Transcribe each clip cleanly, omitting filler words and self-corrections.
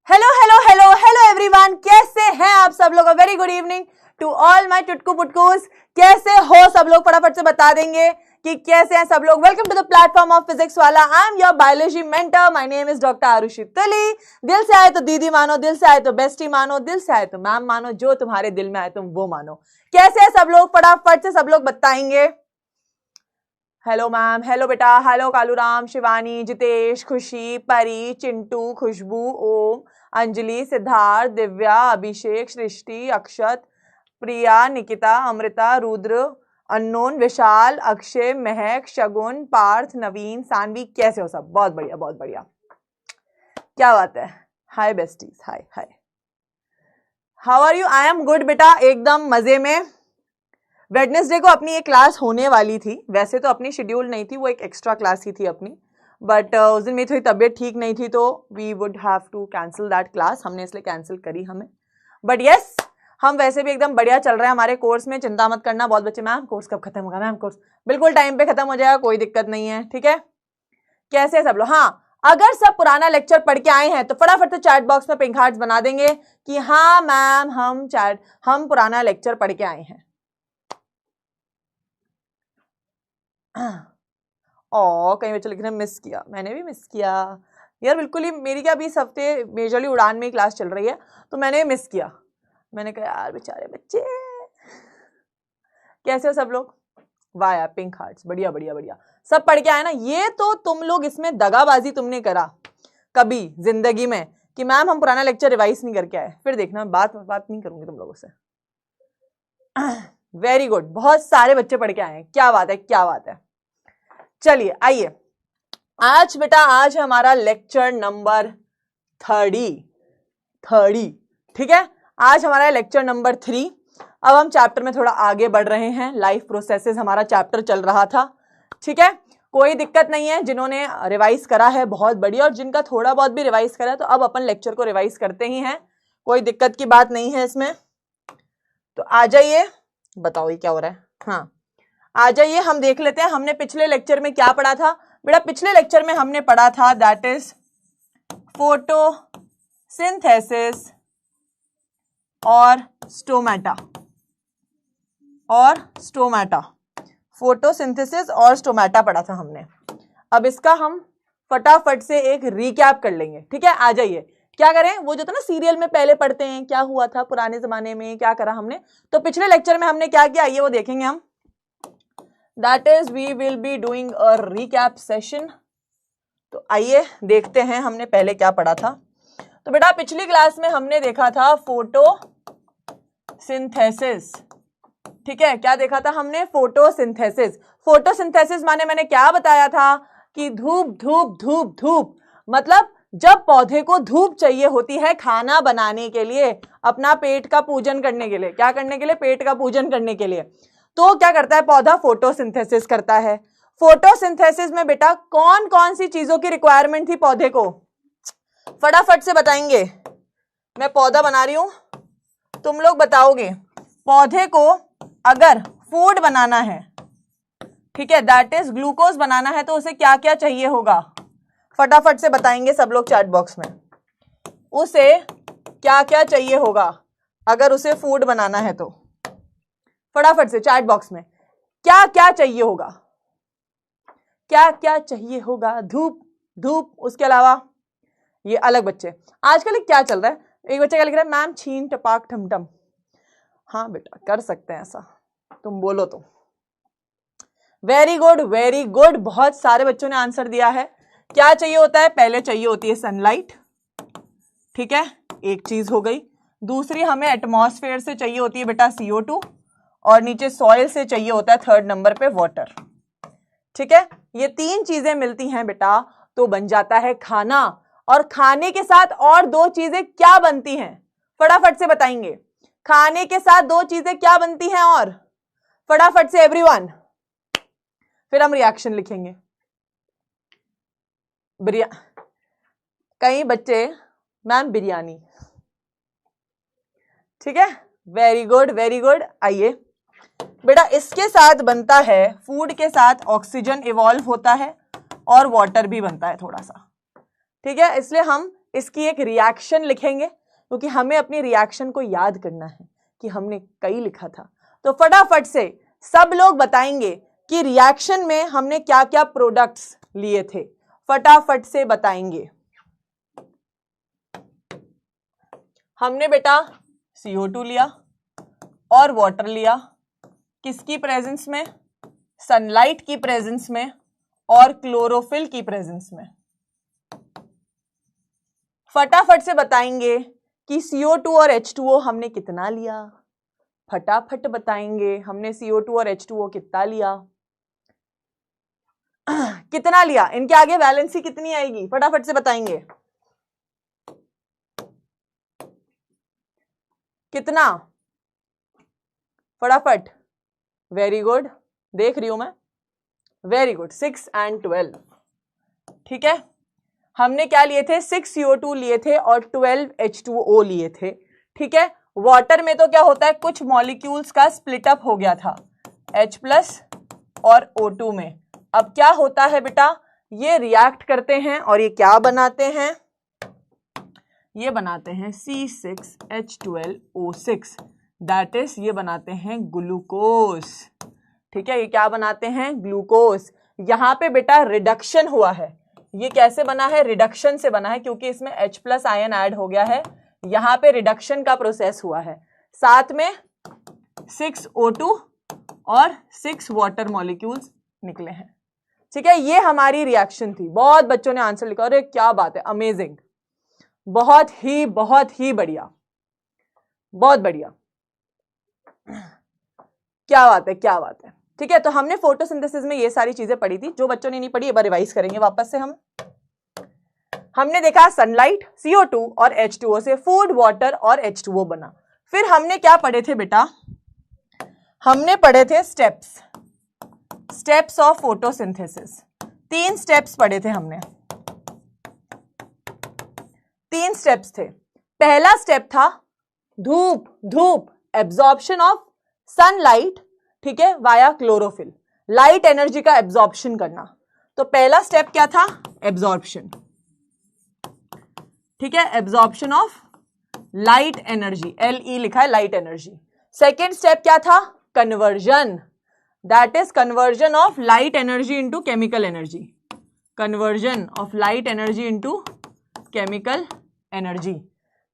Hello hello hello hello everyone, कैसे हैं आप सब लोग। Very good evening to all my टुटकू पुटकूस। कैसे हो सब लोग, फटाफट से बता देंगे कि कैसे हैं सब लोग। Welcome to the platform of Physics Wallah. I am your biology mentor, my name is doctor Arushi Tali. दिल से आए तो दीदी मानो, दिल से आए तो बेस्टी मानो, दिल से आए तो मैम मानो, जो तुम्हारे दिल में आए तुम वो मानो। कैसे है सब लोग, फटाफट से सब लोग बताएंगे। हेलो मैम, हेलो बेटा, हेलो कालूराम, शिवानी, जितेश, खुशी, परी, चिंटू, खुशबू, ओम, अंजलि, सिद्धार्थ, दिव्या, अभिषेक, सृष्टि, अक्षत, प्रिया, निकिता, अमृता, रुद्र, अननोन, विशाल, अक्षय, महक, शगुन, पार्थ, नवीन, सानवी। कैसे हो सब? बहुत बढ़िया बहुत बढ़िया, क्या बात है। Hi besties, hi hi, how are you? I am good बेटा, एकदम मजे में। वेडनेसडे को अपनी एक क्लास होने वाली थी, वैसे तो अपनी शेड्यूल नहीं थी, वो एक एक्स्ट्रा क्लास ही थी अपनी, बट उस दिन मेरी थोड़ी तबीयत ठीक नहीं थी तो we would have to cancel that class. हमने इसलिए कैंसिल करी हमें, बट यस हम वैसे भी एकदम बढ़िया चल रहे हैं हमारे कोर्स में। चिंता मत करना। बहुत बच्चे, मैम कोर्स कब खत्म होगा? मैम कोर्स बिल्कुल टाइम पे खत्म हो जाएगा, कोई दिक्कत नहीं है, ठीक है। कैसे है सब लोग? हाँ, अगर सब पुराना लेक्चर पढ़ के आए हैं तो फटाफट से चैट बॉक्स में पिंक हार्ट्स बना देंगे कि हाँ मैम हम पुराना लेक्चर पढ़ के आए हैं। कई बच्चे लिख रहे हैं मिस किया। मैंने भी मिस किया यार, बिल्कुल ही। मेरी क्या अभी इस हफ्ते मेजरली उड़ान में क्लास चल रही है तो मैंने मिस किया। मैंने कहा यार बेचारे बच्चे। कैसे हो सब लोग? वाह यार, पिंक हार्ट्स, बढ़िया बढ़िया बढ़िया। सब पढ़ के आए ना। ये तो तुम लोग, इसमें दगाबाजी तुमने करा कभी जिंदगी में कि मैम हम पुराना लेक्चर रिवाइज नहीं करके आए, फिर देखना बात नहीं करूंगी तुम लोगों से। वेरी गुड, बहुत सारे बच्चे पढ़ के आए हैं, क्या बात है क्या बात है। चलिए आइए, आज बेटा आज हमारा लेक्चर नंबर 30, ठीक है। आज हमारा लेक्चर नंबर 3। अब हम चैप्टर में थोड़ा आगे बढ़ रहे हैं। लाइफ प्रोसेसेस हमारा चैप्टर चल रहा था, ठीक है। कोई दिक्कत नहीं है, जिन्होंने रिवाइज करा है बहुत बढ़िया, और जिनका थोड़ा बहुत भी रिवाइज करा है तो अब अपन लेक्चर को रिवाइज करते ही हैं, कोई दिक्कत की बात नहीं है इसमें। तो आ जाइए, बताओ ये क्या हो रहा है। हाँ आ जाइए, हम देख लेते हैं हमने पिछले लेक्चर में क्या पढ़ा था। बेटा पिछले लेक्चर में हमने पढ़ा था दैट इज फोटोसिंथेसिस और स्टोमेटा। फोटोसिंथेसिस और स्टोमेटा पढ़ा था हमने। अब इसका हम फटाफट से एक रिकैप कर लेंगे, ठीक है। आ जाइए, क्या करें, वो जो था ना सीरियल में पहले पढ़ते हैं क्या हुआ था पुराने जमाने में, क्या करा हमने। तो पिछले लेक्चर में हमने क्या किया ये वो देखेंगे हम। That is we will be doing a recap session। तो आइए देखते हैं हमने पहले क्या पढ़ा था। तो बेटा पिछली क्लास में हमने देखा था फोटोसिंथेसिस, ठीक है। क्या देखा था हमने? फोटोसिंथेसिस। फोटोसिंथेसिस माने मैंने क्या बताया था कि धूप धूप धूप धूप, मतलब जब पौधे को धूप चाहिए होती है खाना बनाने के लिए, अपना पेट का पूजन करने के लिए। क्या करने के लिए? पेट का पूजन करने के लिए। तो क्या करता है पौधा? फोटोसिंथेसिस करता है। फोटोसिंथेसिस में बेटा कौन कौन सी चीजों की रिक्वायरमेंट थी पौधे को? फटाफट से बताएंगे। मैं पौधा बना रही हूं, तुम लोग बताओगे। पौधे को अगर फूड बनाना है, ठीक है, दैट इज ग्लूकोज बनाना है, तो उसे क्या क्या चाहिए होगा? फटाफट से बताएंगे सब लोग चैट बॉक्स में। उसे क्या क्या चाहिए होगा अगर उसे फूड बनाना है तो? फटाफट से चैट बॉक्स में क्या क्या चाहिए होगा, क्या क्या चाहिए होगा? धूप धूप, उसके अलावा ये अलग बच्चे आजकल क्या चल रहा है। एक बच्चे क्या लिख रहा है? मैम छीन टपाक ठमठम। हाँ बेटा कर सकते हैं ऐसा, तुम बोलो तो। वेरी गुड वेरी गुड, बहुत सारे बच्चों ने आंसर दिया है। क्या चाहिए होता है? पहले चाहिए होती है सनलाइट, ठीक है, एक चीज हो गई। दूसरी हमें एटमॉस्फेयर से चाहिए होती है बेटा CO2, और नीचे सॉइल से चाहिए होता है थर्ड नंबर पे वाटर, ठीक है। ये तीन चीजें मिलती हैं बेटा तो बन जाता है खाना। और खाने के साथ और दो चीजें क्या बनती हैं? फटाफट से बताएंगे। खाने के साथ दो चीजें क्या बनती हैं? और फटाफट से एवरीवन, फिर हम रिएक्शन लिखेंगे। कई बच्चे मैम बिरयानी, ठीक है, वेरी गुड वेरी गुड। आइए बेटा इसके साथ बनता है, फूड के साथ ऑक्सीजन इवॉल्व होता है और वाटर भी बनता है थोड़ा सा, ठीक है। इसलिए हम इसकी एक रिएक्शन लिखेंगे क्योंकि हमें अपनी रिएक्शन को याद करना है कि हमने कई लिखा था। तो फटाफट से सब लोग बताएंगे कि रिएक्शन में हमने क्या क्या प्रोडक्ट्स लिए थे, फटाफट से बताएंगे। हमने बेटा CO2 लिया और वाटर लिया, किसकी प्रेजेंस में? सनलाइट की प्रेजेंस में और क्लोरोफिल की प्रेजेंस में। फटाफट से बताएंगे कि CO2 और H2O हमने कितना लिया, फटाफट बताएंगे हमने CO2 और H2O कितना लिया, कितना लिया, इनके आगे वैलेंसी कितनी आएगी, फटाफट से बताएंगे कितना, फटाफट। वेरी गुड, देख रही हूं मैं, वेरी गुड, 6 and 12। ठीक है, हमने क्या लिए थे? 6 CO2 लिए थे और 12 H2O लिए थे। ठीक है, वाटर में तो क्या होता है, कुछ मॉलिक्यूल्स का स्प्लिट अप हो गया था H+ और O2 में। अब क्या होता है बेटा, ये रिएक्ट करते हैं और ये क्या बनाते हैं? ये बनाते हैं C6H12O6, दैट इज ये बनाते हैं ग्लूकोज। ठीक है, ये क्या बनाते हैं? ग्लूकोज। यहां पे बेटा रिडक्शन हुआ है, ये कैसे बना है? रिडक्शन से बना है क्योंकि इसमें H+ आयन ऐड हो गया है, यहां पे रिडक्शन का प्रोसेस हुआ है। साथ में 6 O2 और 6 वाटर मॉलिक्यूल्स निकले हैं। ठीक है, ये हमारी रिएक्शन थी। बहुत बच्चों ने आंसर लिखा, अरे क्या बात है, अमेजिंग, बहुत ही बढ़िया, बहुत बढ़िया, क्या बात है, क्या बात है। ठीक है, तो हमने फोटोसिंथेसिस में ये सारी चीजें पढ़ी थी। जो बच्चों ने नहीं पढ़ी एक बार रिवाइज करेंगे वापस से। हमने देखा सनलाइट, CO2 और H2O से फूड, वाटर और H2O बना। फिर हमने क्या पढ़े थे बेटा? हमने पढ़े थे स्टेप्स ऑफ फोटोसिंथेसिस। 3 स्टेप्स पढ़े थे हमने, 3 स्टेप्स थे। पहला स्टेप था धूप, एब्जॉर्प्शन ऑफ सनलाइट, ठीक है, वाया क्लोरोफिल, लाइट एनर्जी का एब्जॉर्प्शन करना। तो पहला स्टेप क्या था? एब्जॉर्प्शन। ठीक है, absorption of light energy, LE लिखा है, लाइट एनर्जी। सेकेंड स्टेप क्या था? Conversion, that is conversion of light energy into chemical energy, conversion of light energy into chemical energy.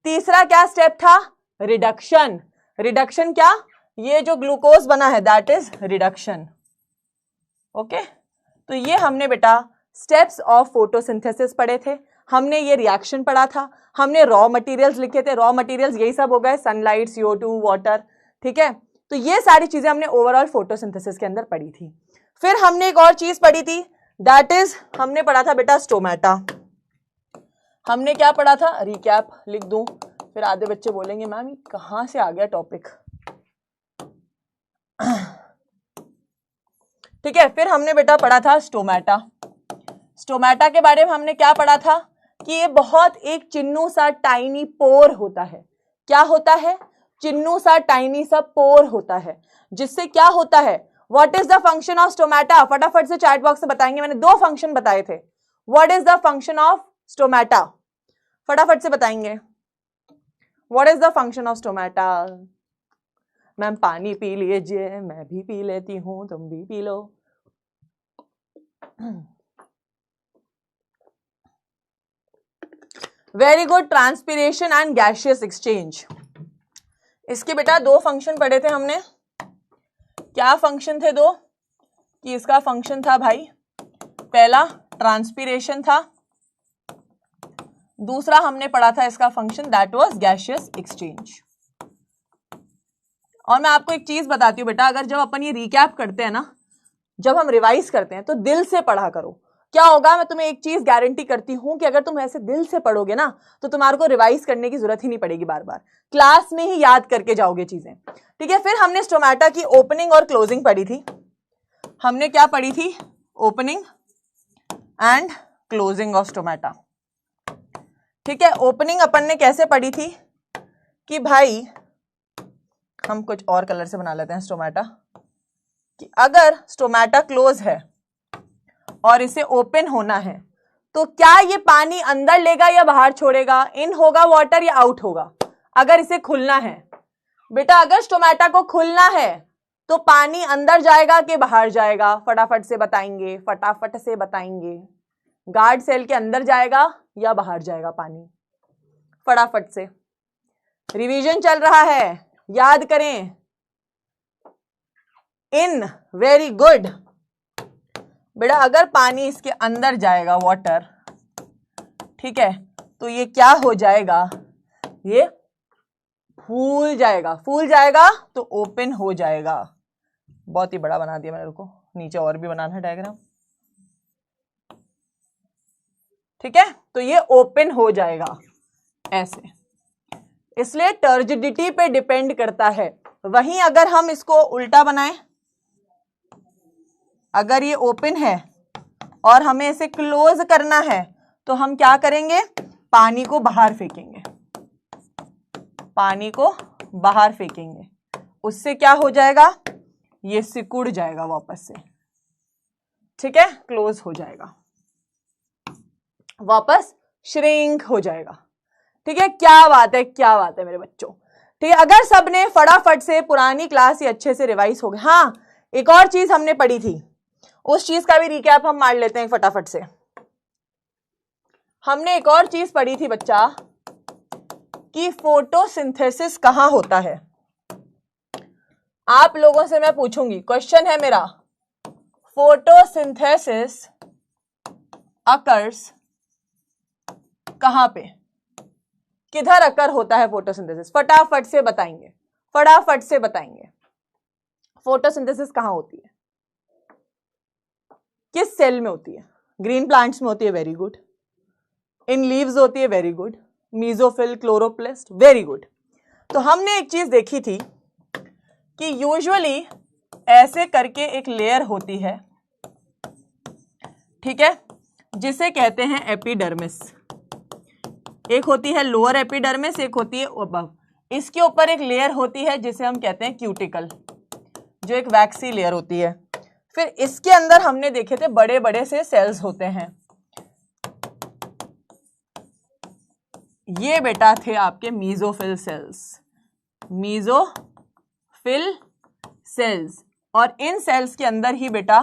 तीसरा क्या स्टेप था? रिडक्शन। रिडक्शन क्या? ये जो ग्लूकोज बना है दैट इज रिडक्शन। ओके, तो ये हमने बेटा स्टेप्स ऑफ फोटोसिंथेसिस पढ़े थे। हमने ये रिएक्शन पढ़ा था, हमने रॉ मटेरियल्स लिखे थे। रॉ मटेरियल्स यही सब हो गए, सनलाइट, CO2, वाटर। ठीक है, तो ये सारी चीजें हमने ओवरऑल फोटोसिंथेसिस के अंदर पढ़ी थी। फिर हमने एक और चीज पढ़ी थी, दैट इज हमने पढ़ा था बेटा स्टोमेटा। हमने क्या पढ़ा था? रिकैप लिख दूं, फिर आधे बच्चे बोलेंगे मैम ये कहां से आ गया टॉपिक। ठीक है, फिर हमने बेटा पढ़ा था स्टोमेटा। स्टोमेटा के बारे में हमने क्या पढ़ा था कि ये बहुत एक चिन्नू सा टाइनी पोर होता है। क्या होता है? चिन्नू सा टाइनी सा पोर होता है, जिससे क्या होता है? What is the function of stomata? फटाफट से चैट बॉक्स में बताएंगे। मैंने 2 फंक्शन बताए थे। What is the function of stomata? फटाफट से बताएंगे। What is the function of stomata? Ma'am पानी पी लीजिए, मैं भी पी लेती हूं, तुम भी P low. Very good, transpiration and gaseous exchange. इसके बेटा 2 फंक्शन पढ़े थे हमने। क्या फंक्शन थे 2? कि इसका फंक्शन था भाई, पहला ट्रांसपिरेशन था, दूसरा हमने पढ़ा था इसका function that was gaseous exchange. और मैं आपको एक चीज बताती हूँ बेटा, अगर जब अपन ये रिकैप करते हैं ना, जब हम रिवाइज करते हैं तो दिल से पढ़ा करो। क्या होगा, मैं तुम्हें एक चीज गारंटी करती हूं कि अगर तुम ऐसे दिल से पढ़ोगे ना तो तुम्हारे को रिवाइज करने की जरूरत ही नहीं पड़ेगी, बार बार क्लास में ही याद करके जाओगे चीजें। ठीक है, फिर हमने स्टोमेटा की ओपनिंग और क्लोजिंग पढ़ी थी। हमने क्या पढ़ी थी? Opening and closing of stomata. ठीक है, ओपनिंग अपन ने कैसे पढ़ी थी कि भाई, हम कुछ और कलर से बना लेते हैं स्टोमेटा, कि अगर स्टोमेटा क्लोज है और इसे ओपन होना है तो क्या ये पानी अंदर लेगा या बाहर छोड़ेगा? इन होगा वाटर या आउट होगा? अगर इसे खुलना है बेटा, अगर स्टोमेटा को खुलना है तो पानी अंदर जाएगा कि बाहर जाएगा? फटाफट से बताएंगे, फटाफट से बताएंगे। गार्ड सेल के अंदर जाएगा या बाहर जाएगा पानी? फटाफट से, रिवीजन चल रहा है, याद करें। इन, वेरी गुड बेटा। अगर पानी इसके अंदर जाएगा वाटर, ठीक है, तो ये क्या हो जाएगा? ये फूल जाएगा। फूल जाएगा तो ओपन हो जाएगा। बहुत ही बड़ा बना दिया मैंने, रुको नीचे और भी बनाना है डायग्राम, ठीक है। तो ये ओपन हो जाएगा ऐसे, इसलिए टर्जिडिटी पे डिपेंड करता है। वहीं अगर हम इसको उल्टा बनाएं, अगर ये ओपन है और हमें इसे क्लोज करना है तो हम क्या करेंगे? पानी को बाहर फेंकेंगे, पानी को बाहर फेंकेंगे। उससे क्या हो जाएगा? ये सिकुड़ जाएगा वापस से, ठीक है, क्लोज हो जाएगा, वापस श्रिंक हो जाएगा, ठीक है। क्या बात है, क्या बात है मेरे बच्चों, ठीक है। अगर सबने फटाफट से पुरानी क्लास ही अच्छे से रिवाइज हो गए। हाँ, एक और चीज हमने पढ़ी थी, उस चीज का भी रिकैप हम मार लेते हैं फटाफट से। हमने एक और चीज पढ़ी थी बच्चा कि फोटोसिंथेसिस कहां होता है। आप लोगों से मैं पूछूंगी, क्वेश्चन है मेरा, फोटोसिंथेसिस अकर्स कहां पे, किधर अकर होता है फोटोसिंथेसिस? फटाफट से बताएंगे, फटाफट से बताएंगे। फोटोसिंथेसिस कहां होती है, किस सेल में होती है? ग्रीन प्लांट्स में होती है, वेरी गुड। इन लीव्स होती है, very good. Mesophyll, chloroplast, very good. तो हमने एक चीज देखी थी कि यूजुअली ऐसे करके एक लेयर होती है, ठीक है, जिसे कहते हैं एपिडर्मिस। एक होती है लोअर एपिडर्मिस, एक होती है अबव। इसके ऊपर एक लेयर होती है जिसे हम कहते हैं क्यूटिकल, जो एक वैक्सी लेयर होती है। फिर इसके अंदर हमने देखे थे बड़े बड़े से सेल्स होते हैं। ये बेटा थे आपके मीजोफिल सेल्स, मीजोफिल सेल्स। और इन सेल्स के अंदर ही बेटा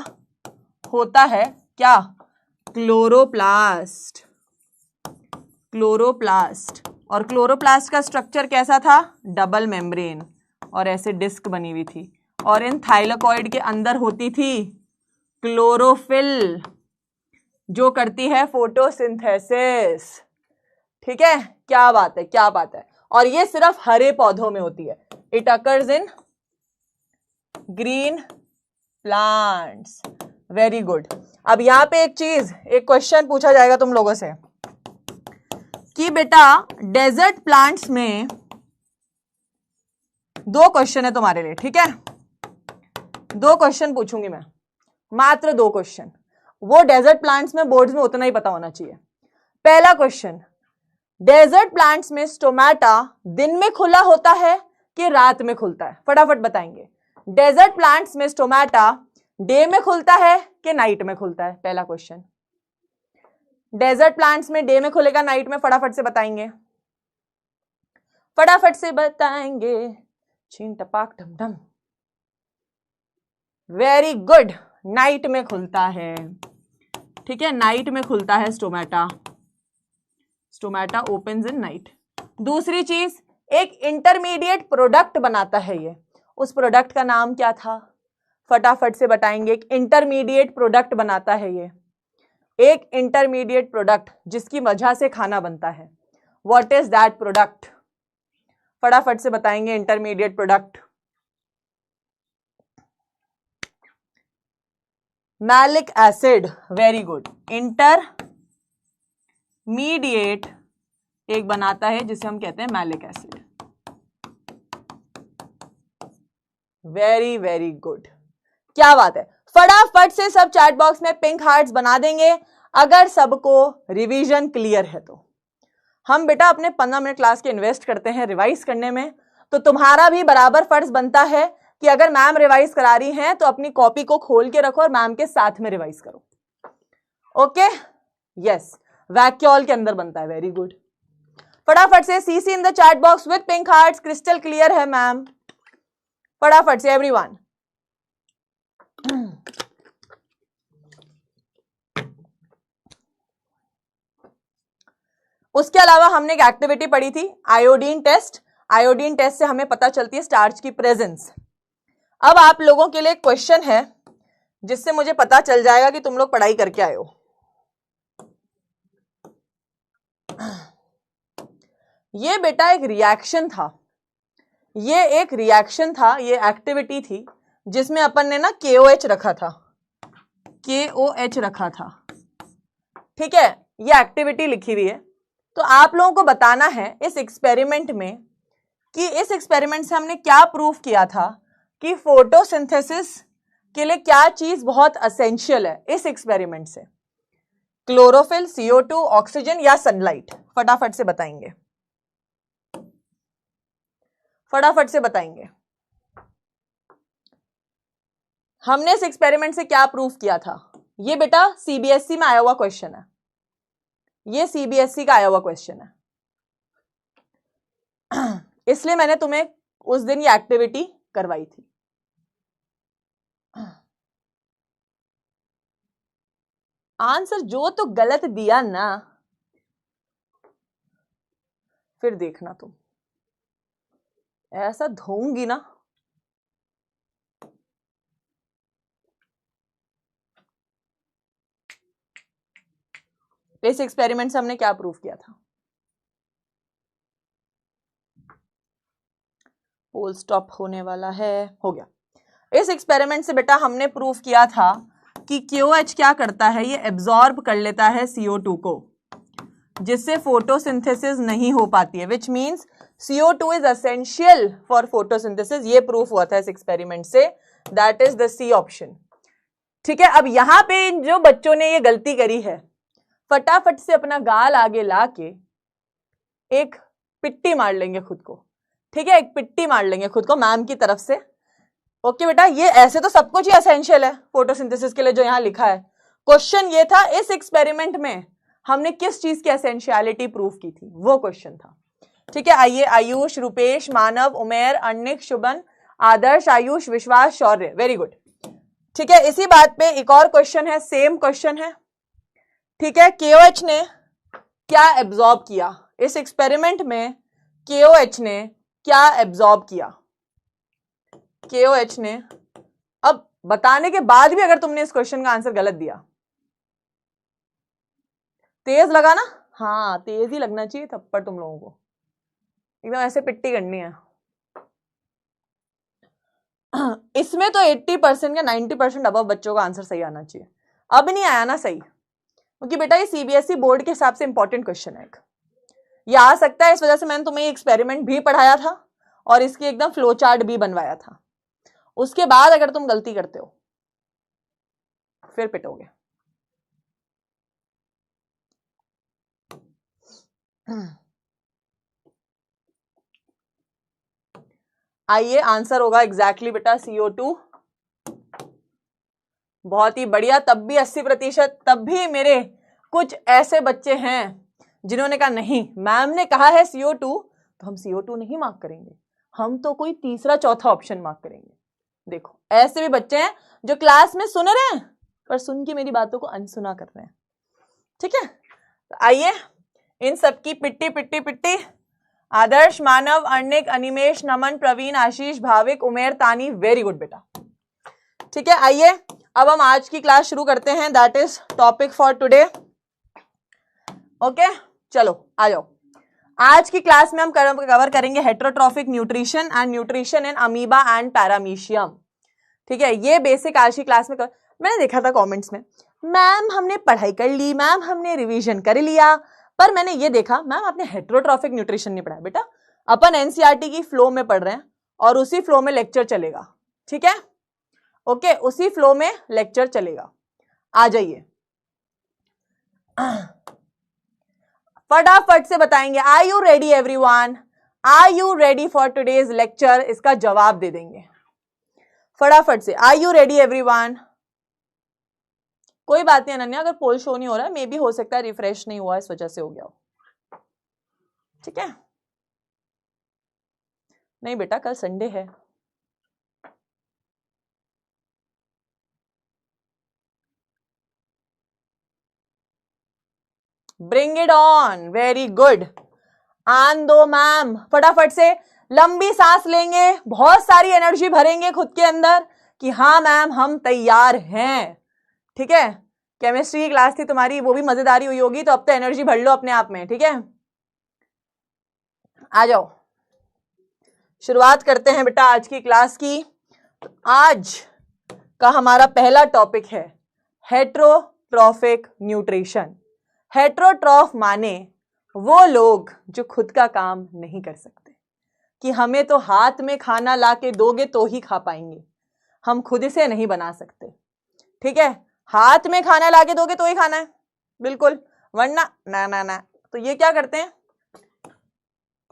होता है क्या? Chloroplast, chloroplast. और क्लोरोप्लास्ट का स्ट्रक्चर कैसा था? डबल मेम्ब्रेन और ऐसे डिस्क बनी हुई थी। और इन थाइलेकॉइड के अंदर होती थी क्लोरोफिल, जो करती है फोटोसिंथेसिस, ठीक है। क्या बात है, क्या बात है। और ये सिर्फ हरे पौधों में होती है। It occurs in green plants, very good. अब यहां पे एक चीज, एक क्वेश्चन पूछा जाएगा तुम लोगों से कि बेटा डेजर्ट प्लांट्स में, दो क्वेश्चन है तुम्हारे लिए, ठीक है। दो क्वेश्चन पूछूंगी मैं, मात्र दो क्वेश्चन। वो डेजर्ट प्लांट्स में बोर्ड्स में उतना ही पता होना चाहिए। पहला क्वेश्चन, डेजर्ट प्लांट्स में स्टोमेटा दिन में खुला होता है कि रात में खुलता है? फटाफट बताएंगे। डेजर्ट प्लांट्स में स्टोमेटा डे में खुलता है कि नाइट में खुलता है? पहला क्वेश्चन। डेजर्ट प्लांट्स में डे में खुलेगा, नाइट में? फटाफट से बताएंगे, फटाफट से बताएंगे। छीन टपाक डम डम, वेरी गुड। नाइट में खुलता है, ठीक है, नाइट में खुलता है stomata. Stomata opens in night. दूसरी चीज, एक इंटरमीडिएट प्रोडक्ट बनाता है ये, उस प्रोडक्ट का नाम क्या था? फटाफट से बताएंगे। एक इंटरमीडिएट प्रोडक्ट बनाता है ये, एक इंटरमीडिएट प्रोडक्ट जिसकी वजह से खाना बनता है। What is that product? फटाफट से बताएंगे। Intermediate product, malic acid, very good. Intermediate एक बनाता है जिसे हम कहते हैं malic acid, very very good. क्या बात है। फटाफट से सब चैट बॉक्स में पिंक हार्ट्स बना देंगे अगर सबको रिवीजन क्लियर है तो। हम बेटा अपने 15 मिनट क्लास के इन्वेस्ट करते हैं रिवाइज करने में, तो तुम्हारा भी बराबर फर्ज बनता है कि अगर मैम रिवाइज करा रही हैं तो अपनी कॉपी को खोल के रखो और मैम के साथ में रिवाइज करो। ओके, यस, वैक्यूल के अंदर बनता है। Very good. फटाफट से CC in the chat box with pink hearts. Crystal clear है मैम, फटाफट से एवरीवन। उसके अलावा हमने एक एक्टिविटी पढ़ी थी, आयोडीन टेस्ट। आयोडीन टेस्ट से हमें पता चलती है स्टार्च की प्रेजेंस। अब आप लोगों के लिए एक क्वेश्चन है जिससे मुझे पता चल जाएगा कि तुम लोग पढ़ाई करके आए हो। ये बेटा एक रिएक्शन था, ये एक रिएक्शन था, ये एक्टिविटी थी जिसमें अपन ने ना KOH रखा था, KOH रखा था। ठीक है, ये एक्टिविटी लिखी हुई है। तो आप लोगों को बताना है इस एक्सपेरिमेंट में कि इस एक्सपेरिमेंट से हमने क्या प्रूव किया था कि फोटोसिंथेसिस के लिए क्या चीज बहुत असेंशियल है इस एक्सपेरिमेंट से, क्लोरोफिल, CO2, ऑक्सीजन या सनलाइट। फटाफट से बताएंगे, फटाफट से बताएंगे। हमने इस एक्सपेरिमेंट से क्या प्रूव किया था? ये बेटा CBSE में आया हुआ क्वेश्चन है, ये CBSE का आया हुआ क्वेश्चन है, इसलिए मैंने तुम्हें उस दिन ये एक्टिविटी करवाई थी। आंसर जो तो गलत दिया ना, फिर देखना तुम ऐसा धोऊंगी ना। इस एक्सपेरिमेंट से हमने क्या प्रूव किया था? पोल स्टॉप होने वाला है, हो गया। इस एक्सपेरिमेंट से बेटा हमने प्रूव किया था कि KOH क्या करता है, ये एब्जॉर्ब कर लेता है CO2 को, जिससे फोटोसिंथेसिस नहीं हो पाती है, which means CO2 is essential for photosynthesis. ये प्रूफ हुआ था इस एक्सपेरिमेंट से, that is the C option. ठीक है, अब यहां पे जो बच्चों ने ये गलती करी है, फटाफट से अपना गाल आगे लाके एक पिट्टी मार लेंगे खुद को। ठीक है, एक पिट्टी मार लेंगे खुद को मैम की तरफ से। ओके बेटा, ये ऐसे तो सब कुछ ही एसेंशियल है फोटोसिंथेसिस के लिए जो यहां लिखा है। क्वेश्चन ये था इस एक्सपेरिमेंट में हमने किस चीज की एसेंशियलिटी प्रूव की थी, वो क्वेश्चन था। ठीक है, आइए आयुष, रुपेश, मानव, उमेर, अनिक, शुभन, आदर्श, आयुष, विश्वास, शौर्य, वेरी गुड। ठीक है, इसी बात पे एक और क्वेश्चन है, सेम क्वेश्चन है। ठीक है, KOH ने क्या एब्जॉर्ब किया इस एक्सपेरिमेंट में? KOH ने क्या एब्जॉर्ब किया? KOH ने, अब बताने के बाद भी अगर तुमने इस क्वेश्चन का आंसर गलत दिया, तेज लगा ना? हाँ, तेज ही लगना चाहिए थप्पड़ तुम लोगों को, एकदम ऐसे पिट्टी करनी है। इसमें तो 80% या 90% अबव बच्चों का आंसर सही आना चाहिए। अब नहीं आया ना सही, क्योंकि बेटा ये CBSE बोर्ड के हिसाब से इंपॉर्टेंट क्वेश्चन है, ये आ सकता है। इस वजह से मैंने तुम्हें एक्सपेरिमेंट भी पढ़ाया था और इसकी एकदम फ्लो चार्ट भी बनवाया था। उसके बाद अगर तुम गलती करते हो फिर पिटोगे। आइए, आंसर होगा एग्जैक्टली बेटा CO2। बहुत ही बढ़िया, तब भी 80%। तब भी मेरे कुछ ऐसे बच्चे हैं जिन्होंने कहा नहीं, मैम ने कहा है CO2 तो हम CO2 नहीं मार्क करेंगे, हम तो कोई तीसरा चौथा ऑप्शन मार्क करेंगे। देखो, ऐसे भी बच्चे हैं जो क्लास में सुन रहे हैं पर सुन के मेरी बातों को अनसुना कर रहे हैं। ठीक है, तो आइए इन सबकी पिट्टी पिट्टी पिट्टी। आदर्श, मानव, अर्निक, अनिमेश, नमन, प्रवीण, आशीष, भाविक, उमेर, तानी, वेरी गुड बेटा। ठीक है, आइए अब हम आज की क्लास शुरू करते हैं, that is topic for today. Okay, चलो आ जाओ। आज की क्लास में हम कवर करेंगे heterotrophic nutrition and nutrition in amoeba and paramecium. ठीक है, ये बेसिक आज की क्लास में मैंने देखा था कमेंट्स में, मैम हमने पढ़ाई कर ली, मैम हमने रिवीजन कर लिया, पर मैंने ये देखा मैम आपने हेटेरोट्रॉफिक न्यूट्रिशन नहीं पढ़ा। बेटा अपन NCERT की फ्लो में पढ़ रहे हैं और उसी फ्लो में लेक्चर चलेगा। ठीक है, ओके, उसी फ्लो में लेक्चर चलेगा। आ जाइए, फटाफट से बताएंगे। Are you ready everyone? Are you ready for today's lecture? इसका जवाब दे देंगे फटाफट से। Are you ready everyone? कोई कोई बात नहीं अनन्या, अगर पोल शो नहीं हो रहा है मे बी हो सकता है रिफ्रेश नहीं हुआ इस वजह से हो गया हो, ठीक है। नहीं बेटा कल संडे है। Bring it on, very good. आन दो मैम, फटाफट से लंबी सांस लेंगे, बहुत सारी एनर्जी भरेंगे खुद के अंदर कि हाँ मैम हम तैयार हैं, ठीक है। केमिस्ट्री की क्लास थी तुम्हारी, वो भी मजेदारी हुई होगी, तो अब तो एनर्जी भर लो अपने आप में, ठीक है। आ जाओ, शुरुआत करते हैं बेटा आज की क्लास की। आज का हमारा पहला टॉपिक है हेट्रोट्रॉफिक न्यूट्रिशन। हेट्रोट्रॉफ माने वो लोग जो खुद का काम नहीं कर सकते, कि हमें तो हाथ में खाना ला के दोगे तो ही खा पाएंगे, हम खुद से नहीं बना सकते, ठीक है। हाथ में खाना ला के दोगे तो ही खाना है, बिल्कुल, वरना ना ना ना। तो ये क्या करते हैं,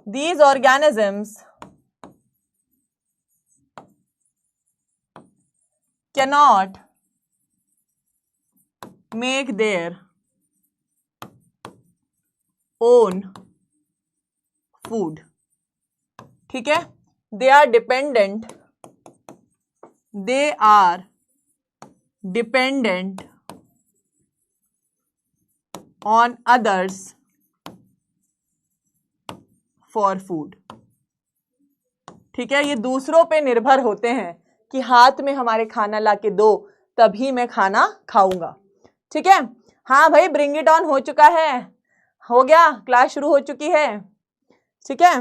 these organisms cannot make their own food, ठीक है। they are dependent on others for food, ठीक है। ये दूसरों पे निर्भर होते हैं कि हाथ में हमारे खाना ला के दो तभी मैं खाना खाऊंगा, ठीक है। हाँ भाई ब्रिंग इट ऑन हो चुका है, हो गया, क्लास शुरू हो चुकी है, ठीक है।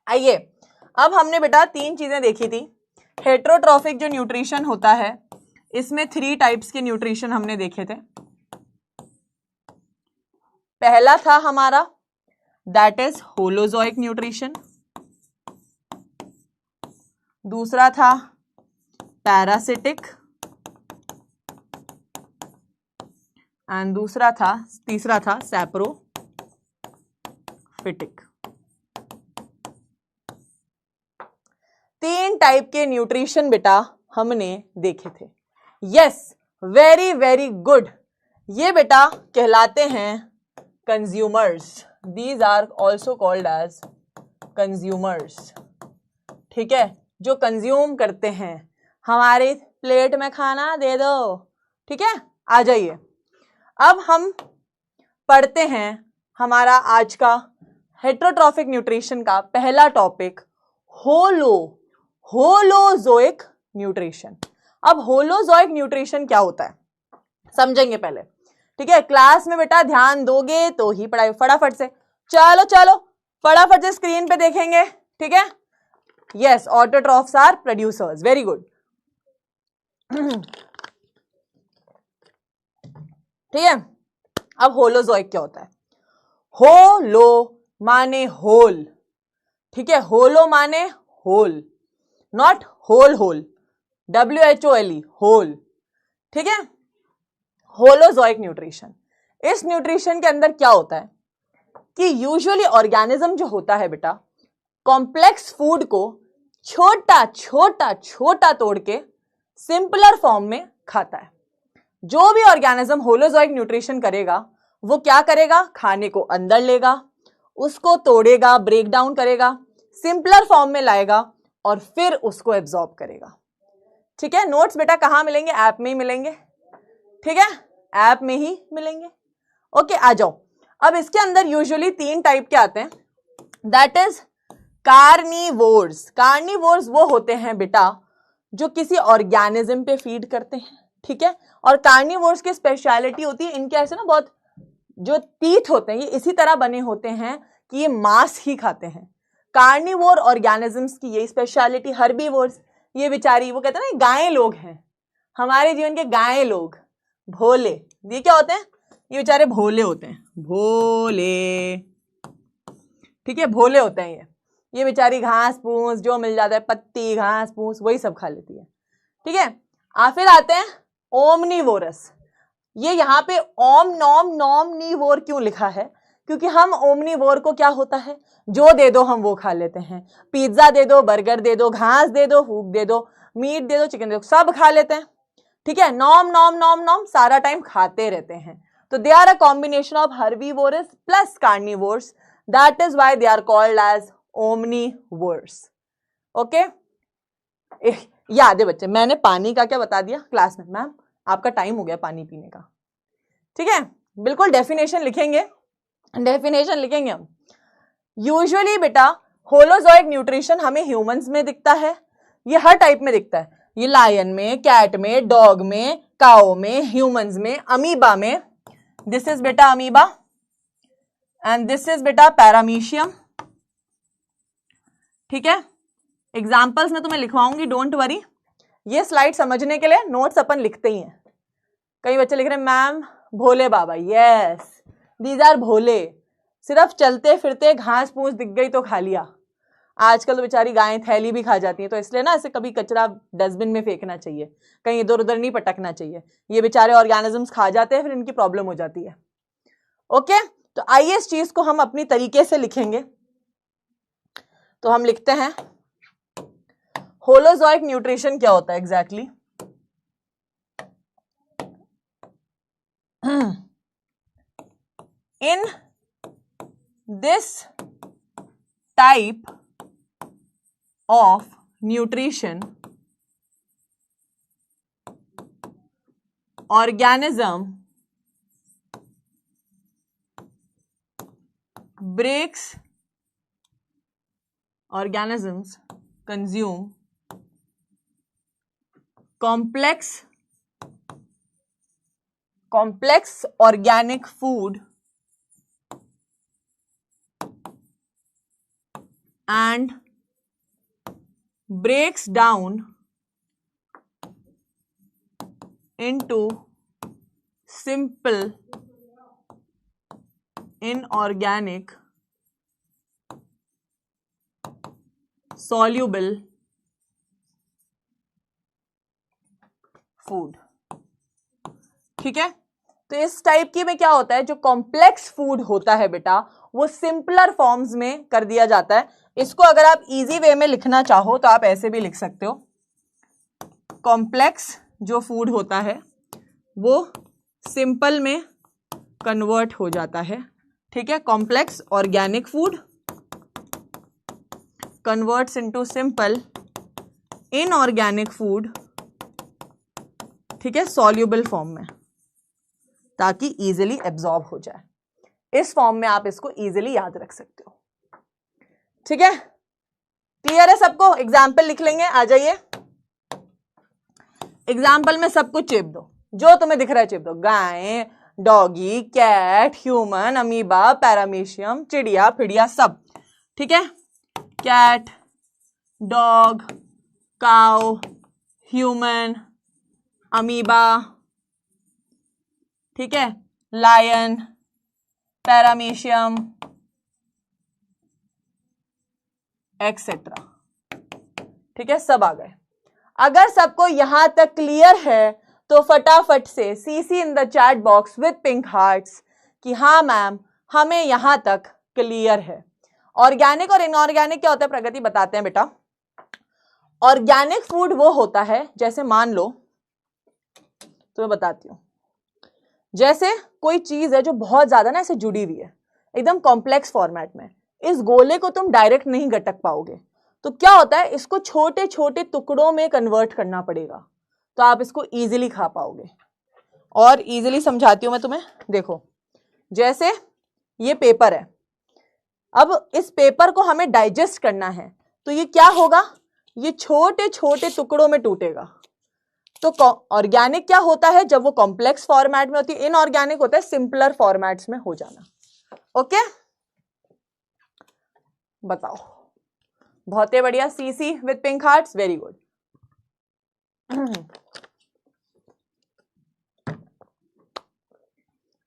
आइए, अब हमने बेटा 3 चीजें देखी थी। हेट्रोट्रॉफिक जो न्यूट्रिशन होता है इसमें 3 टाइप्स के न्यूट्रिशन हमने देखे थे। पहला था हमारा दैट इज होलोजोइक न्यूट्रिशन, दूसरा था पैरासिटिक एंड तीसरा था सैप्रोफिटिक। 3 टाइप के न्यूट्रिशन बेटा हमने देखे थे। Yes, very very good. ये बेटा कहलाते हैं consumers, these are also called as consumers, ठीक है। जो कंज्यूम करते हैं, हमारे प्लेट में खाना दे दो, ठीक है। आ जाइए, अब हम पढ़ते हैं हमारा आज का हेट्रोट्रॉफिक न्यूट्रिशन का पहला टॉपिक होलोजोइक न्यूट्रिशन। अब होलोजोइक न्यूट्रिशन क्या होता है समझेंगे पहले, ठीक है। क्लास में बेटा ध्यान दोगे तो ही पढ़ाई, फटाफट से चलो चलो फटाफट से स्क्रीन पे देखेंगे, ठीक है। Yes, autotrophs are producers, very good, ठीक है। अब होलोजोइक क्या होता है? होलो माने होल, ठीक है। होलो माने whole, not whole whole, WHOLE, whole, ठीक है। होलोजोइक न्यूट्रिशन, इस न्यूट्रिशन के अंदर क्या होता है कि यूजुअली ऑर्गेनिज्म जो होता है बेटा कॉम्प्लेक्स फूड को छोटा छोटा छोटा तोड़ के सिंपलर फॉर्म में खाता है। जो भी ऑर्गेनिज्म होलोजोइक न्यूट्रिशन करेगा वो क्या करेगा, खाने को अंदर लेगा, उसको तोड़ेगा, ब्रेक डाउन करेगा, सिंपलर फॉर्म में लाएगा और फिर उसको एब्जॉर्ब करेगा, ठीक है। नोट्स बेटा कहाँ मिलेंगे? ऐप में ही मिलेंगे, ठीक है, ऐप में ही मिलेंगे। ओके, आ जाओ। अब इसके अंदर यूजुअली 3 टाइप के आते हैं, दैट इज कार्निवोर्स। कार्निवोर्स वो होते हैं बेटा जो किसी ऑर्गेनिज्म पे फीड करते हैं, ठीक है। और कार्निवोर्स की स्पेशलिटी होती है, इनके ऐसे ना बहुत जो टीथ होते हैं ये इसी तरह बने होते हैं कि ये मांस ही खाते हैं। कार्निवोर ऑर्गेनिजम्स की यही स्पेशलिटी। हर्बीवोर्स, ये बेचारी वो कहते हैं ना गायें लोग हैं, हमारे जीवन के गायें लोग, भोले, ये क्या होते हैं? ये बेचारे भोले होते हैं, भोले, ठीक है, भोले होते हैं ये बेचारी घास फूस जो मिल जाता है, पत्ती घास फूस वही सब खा लेती है, ठीक है। फिर आते हैं ओमनीवोरस। ये यहाँ पे ओम नॉम नॉम नीवोर क्यों लिखा है? क्योंकि हम ओमनीवोर को क्या होता है, जो दे दो हम वो खा लेते हैं। पिज्जा दे दो, बर्गर दे दो, घास दे दो, फूक दे दो, मीट दे दो, चिकन दे दो, सब खा लेते हैं, ठीक है, नॉम नॉम नॉम नॉम सारा टाइम खाते रहते हैं, तो they are a combination of herbivorous plus carnivores, that is why they are called as omnivores. Okay, याद है बच्चे, मैंने पानी का क्या बता दिया क्लास में, मैम आपका टाइम हो गया पानी पीने का, ठीक है, बिल्कुल डेफिनेशन लिखेंगे, डेफिनेशन लिखेंगे हम। यूजुअली बेटा होलोजोइक न्यूट्रिशन हमें ह्यूमंस में दिखता है, ये हर टाइप में दिखता है, ये लायन में, कैट में, डॉग में, काओ में, ह्यूमंस में, अमीबा में, दिस इज बेटा अमीबा एंड दिस इज बेटा पैरामीशियम, ठीक है। एग्जाम्पल्स में तुम्हें लिखवाऊंगी, डोंट वरी, ये स्लाइड समझने के लिए नोट्स अपन लिखते ही हैं। कई बच्चे लिख रहे हैं ma'am Bhole Baba, yes these are Bhole, सिर्फ चलते फिरते घास फूस दिख गई तो खा लिया। आजकल तो बेचारी गायें थैली भी खा जाती हैं, तो इसलिए ना ऐसे कभी कचरा डस्टबिन में फेंकना चाहिए, कहीं इधर उधर नहीं पटकना चाहिए, ये बेचारे ऑर्गेनिजम्स खा जाते हैं, फिर इनकी प्रॉब्लम हो जाती है। ओके, तो आइए इस चीज को हम अपनी तरीके से लिखेंगे। तो हम लिखते हैं होलोजोइक न्यूट्रिशन क्या होता है exactly. In this type of nutrition, organisms consume complex organic food and breaks down into simple inorganic soluble food, ठीक है। तो इस टाइप की में क्या होता है, जो कॉम्प्लेक्स फूड होता है बेटा वो सिंपलर फॉर्म्स में कर दिया जाता है। इसको अगर आप इजी वे में लिखना चाहो तो आप ऐसे भी लिख सकते हो, कॉम्प्लेक्स जो फूड होता है वो सिंपल में कन्वर्ट हो जाता है, ठीक है। Complex organic food converts into simple inorganic food, ठीक है, सॉल्युबल फॉर्म में, ताकि इजीली एब्जॉर्ब हो जाए। इस फॉर्म में आप इसको इजीली याद रख सकते हो, ठीक है। क्लियर है सबको? एग्जाम्पल लिख लेंगे, आ जाइए। एग्जाम्पल में सब कुछ चिप दो, जो तुम्हें दिख रहा है चिप दो, गाय, doggy, cat, human, amoeba, paramecium, चिड़िया फिड़िया सब, ठीक है। Cat, dog, cow, human, amoeba, ठीक है, लायन, पैरामीशियम एक्सेट्रा, ठीक है, सब आ गए। अगर सबको यहां तक क्लियर है तो फटाफट से CC in the chat box with pink hearts कि हाँ मैम हमें यहां तक क्लियर है। ऑर्गेनिक और इनऑर्गेनिक क्या होता है प्रगति बताते हैं बेटा। ऑर्गेनिक फूड वो होता है, जैसे मान लो तुम्हें बताती हूं, जैसे कोई चीज है जो बहुत ज्यादा ना ऐसे जुड़ी हुई है एकदम कॉम्प्लेक्स फॉर्मेट में, इस गोले को तुम डायरेक्ट नहीं गटक पाओगे, तो क्या होता है इसको छोटे छोटे टुकड़ों में कन्वर्ट करना पड़ेगा, तो आप इसको इजीली खा पाओगे। और इजीली समझाती हूं मैं तुम्हें, देखो जैसे ये पेपर है, अब इस पेपर को हमें डाइजेस्ट करना है, तो ये क्या होगा, ये छोटे छोटे टुकड़ों में टूटेगा। तो ऑर्गेनिक क्या होता है, जब वो कॉम्प्लेक्स फॉर्मेट में होती है, इनऑर्गेनिक होता है सिंपलर फॉर्मेट्स में हो जाना। ओके, बताओ, बहुत ही बढ़िया, CC with pink hearts, very good.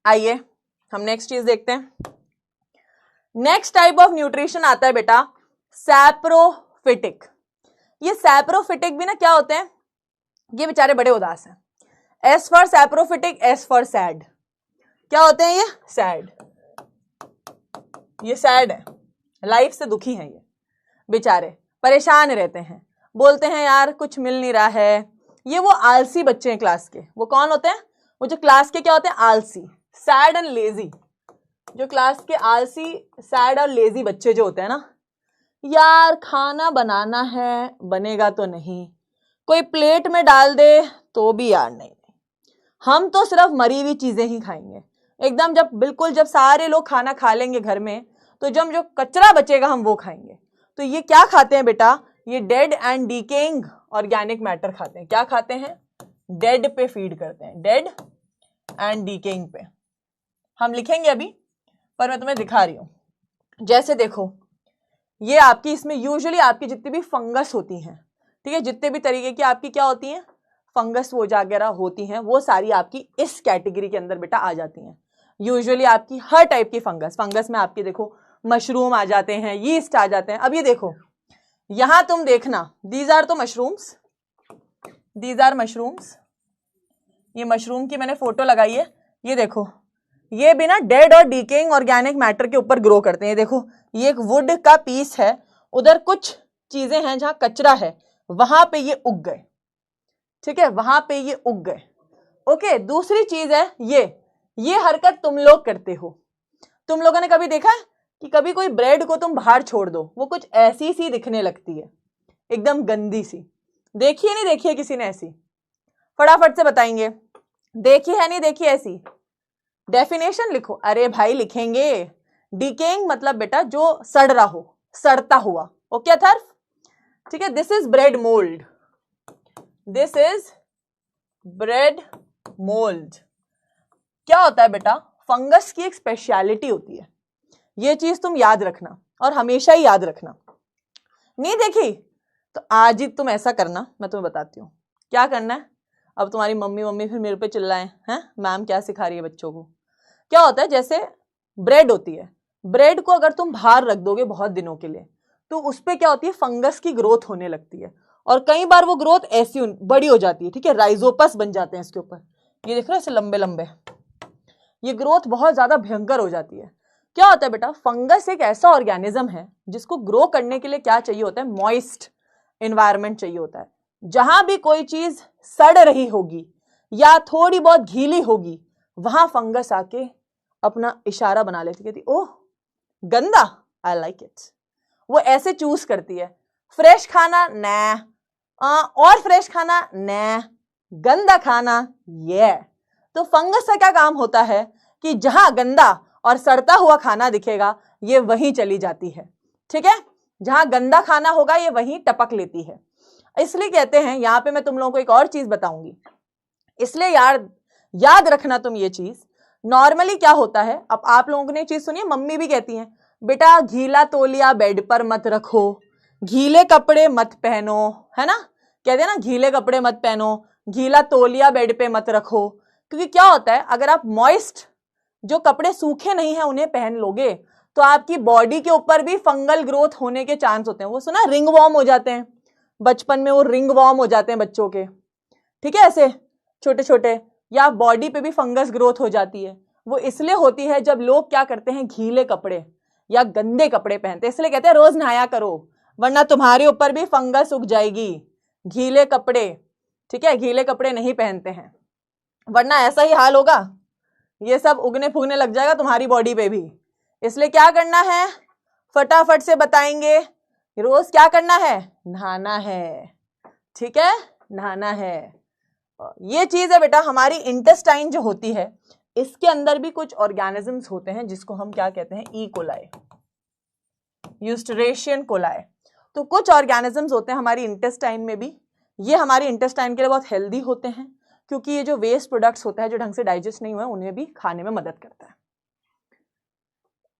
आइए हम नेक्स्ट चीज देखते हैं। नेक्स्ट टाइप ऑफ न्यूट्रिशन आता है बेटा सैप्रोफिटिक। ये सैप्रोफिटिक भी ना क्या होते हैं, ये बेचारे बड़े उदास हैं। S for saprophytic, S for sad. क्या होते हैं ये, सैड, ये सैड है, लाइफ से दुखी हैं, ये बेचारे परेशान रहते हैं, बोलते हैं यार कुछ मिल नहीं रहा है, ये वो आलसी बच्चे हैं क्लास के। वो कौन होते हैं? वो जो क्लास के क्या होते हैं? आलसी, सैड एंड लेजी। जो क्लास के आलसी, सैड और लेजी बच्चे जो होते हैं ना, यार खाना बनाना है, बनेगा तो नहीं, कोई प्लेट में डाल दे तो भी यार नहीं, हम तो सिर्फ मरी हुई चीजें ही खाएंगे। एकदम जब बिल्कुल जब सारे लोग खाना खा लेंगे घर में, तो जब जो कचरा बचेगा हम वो खाएंगे। तो ये क्या खाते हैं बेटा? ये dead and decaying organic matter खाते हैं। क्या खाते हैं? डेड पे फीड करते हैं, डेड एंड डीकेइंग पे। हम लिखेंगे अभी, पर मैं तुम्हें दिखा रही हूं। जैसे देखो, ये आपकी, इसमें यूजुअली आपकी जितनी भी फंगस होती हैं, ठीक है, जितने भी तरीके की आपकी क्या होती हैं, फंगस वो वगैरह होती हैं, वो सारी आपकी इस कैटेगरी के अंदर बेटा आ जाती हैं। यूजुअली आपकी हर टाइप की फंगस में आपके देखो मशरूम आ जाते हैं, यीस्ट आ जाते हैं। अब ये देखो, यहां तुम देखना, दीज आर तो मशरूम्स, दीज आर मशरूम्स। ये मशरूम की मैंने फोटो लगाई है। ये देखो, ये भी ना डेड और डीकेइंग ऑर्गेनिक मैटर के ऊपर ग्रो करते हैं। देखो, ये एक वुड का पीस है, उधर कुछ चीजें हैं जहां कचरा है, वहां पे ये उग गए, ठीक है, वहां पे ये उग गए। ओके, दूसरी चीज है ये हरकत तुम लोग करते हो। तुम लोगों ने कभी देखा है कि कभी कोई ब्रेड को तुम बाहर छोड़ दो, वो कुछ ऐसी सी दिखने लगती है, एकदम गंदी सी। देखी है नहीं देखी है किसी ने ऐसी? फटाफट से बताएंगे, देखी है नहीं देखी ऐसी? डेफिनेशन लिखो। अरे भाई लिखेंगे। डीकेइंग मतलब बेटा जो सड़ रहा हो, सड़ता हुआ। ओके अथर्व, ठीक है। This is bread mould, this is bread mould. क्या होता है बेटा? फंगस की एक स्पेशलिटी होती है, ये चीज तुम याद रखना और हमेशा ही याद रखना। नहीं देखी तो आज ही तुम ऐसा करना, मैं तुम्हें बताती हूँ क्या करना है। अब तुम्हारी मम्मी फिर मेरे पे चिल्लाएं, हैं मैम क्या सिखा रही है बच्चों को। क्या होता है, जैसे ब्रेड होती है, ब्रेड को अगर तुम बाहर रख दोगे बहुत दिनों के लिए, तो उस पर क्या होती है, फंगस की ग्रोथ होने लगती है। और कई बार वो ग्रोथ ऐसी बड़ी हो जाती है, ठीक है, राइजोपस बन जाते हैं इसके ऊपर। ये देख रहे हो ऐसे लंबे लंबे, ये ग्रोथ बहुत ज्यादा भयंकर हो जाती है। क्या होता है बेटा, फंगस एक ऐसा ऑर्गेनिज्म है जिसको ग्रो करने के लिए क्या चाहिए होता है, मॉइस्ट एनवायरनमेंट चाहिए होता है। जहां भी कोई चीज सड़ रही होगी या थोड़ी बहुत गीली होगी, वहां फंगस आके अपना इशारा बना लेती, कहती ओह गंदा, आई लाइक इट। वो ऐसे चूज करती है, फ्रेश खाना न, और फ्रेश खाना न, गंदा खाना ये। तो फंगस का क्या काम होता है कि जहां गंदा और सड़ता हुआ खाना दिखेगा, ये वहीं चली जाती है, ठीक है। जहां गंदा खाना होगा ये वहीं टपक लेती है। इसलिए कहते हैं, यहां पे मैं तुम लोगों को एक और चीज बताऊंगी, इसलिए याद रखना तुम ये चीज। नॉर्मली क्या होता है, अब आप लोगों ने चीज सुनी, मम्मी भी कहती हैं बेटा गीला तौलिया बेड पर मत रखो, गीले कपड़े मत पहनो, है ना, कहते हैं ना गीले कपड़े मत पहनो, गीला तौलिया बेड पे मत रखो। क्योंकि क्या होता है, अगर आप मॉइस्ट जो कपड़े सूखे नहीं है उन्हें पहन लोगे, तो आपकी बॉडी के ऊपर भी फंगल ग्रोथ होने के चांस होते हैं। वो सुना रिंग वॉर्म हो जाते हैं, बचपन में वो रिंग वॉर्म हो जाते हैं बच्चों के, ठीक है, ऐसे छोटे छोटे, या बॉडी पे भी फंगस ग्रोथ हो जाती है। वो इसलिए होती है जब लोग क्या करते हैं, गीले कपड़े या गंदे कपड़े पहनते हैं। इसलिए कहते हैं रोज नहाया करो, वरना तुम्हारे ऊपर भी फंगस उग जाएगी। गीले कपड़े, ठीक है, गीले कपड़े नहीं पहनते हैं, वरना ऐसा ही हाल होगा, ये सब उगने फूगने लग जाएगा तुम्हारी बॉडी पे भी। इसलिए क्या करना है, फटाफट से बताएंगे, रोज क्या करना है, नहाना है, ठीक है, नहाना है। ये चीज है बेटा, हमारी इंटेस्टाइन जो होती है, इसके अंदर भी कुछ ऑर्गेनिजम्स होते हैं जिसको हम क्या कहते हैं, ई कोलाई, यूस्टरेशियन कोलाई। तो कुछ ऑर्गेनिजम्स होते हैं हमारी इंटेस्टाइन में भी, ये हमारी इंटेस्टाइन के लिए बहुत हेल्दी होते हैं, क्योंकि ये जो वेस्ट प्रोडक्ट्स होता है जो ढंग से डाइजेस्ट नहीं हुआ उन्हें भी खाने में मदद करता है।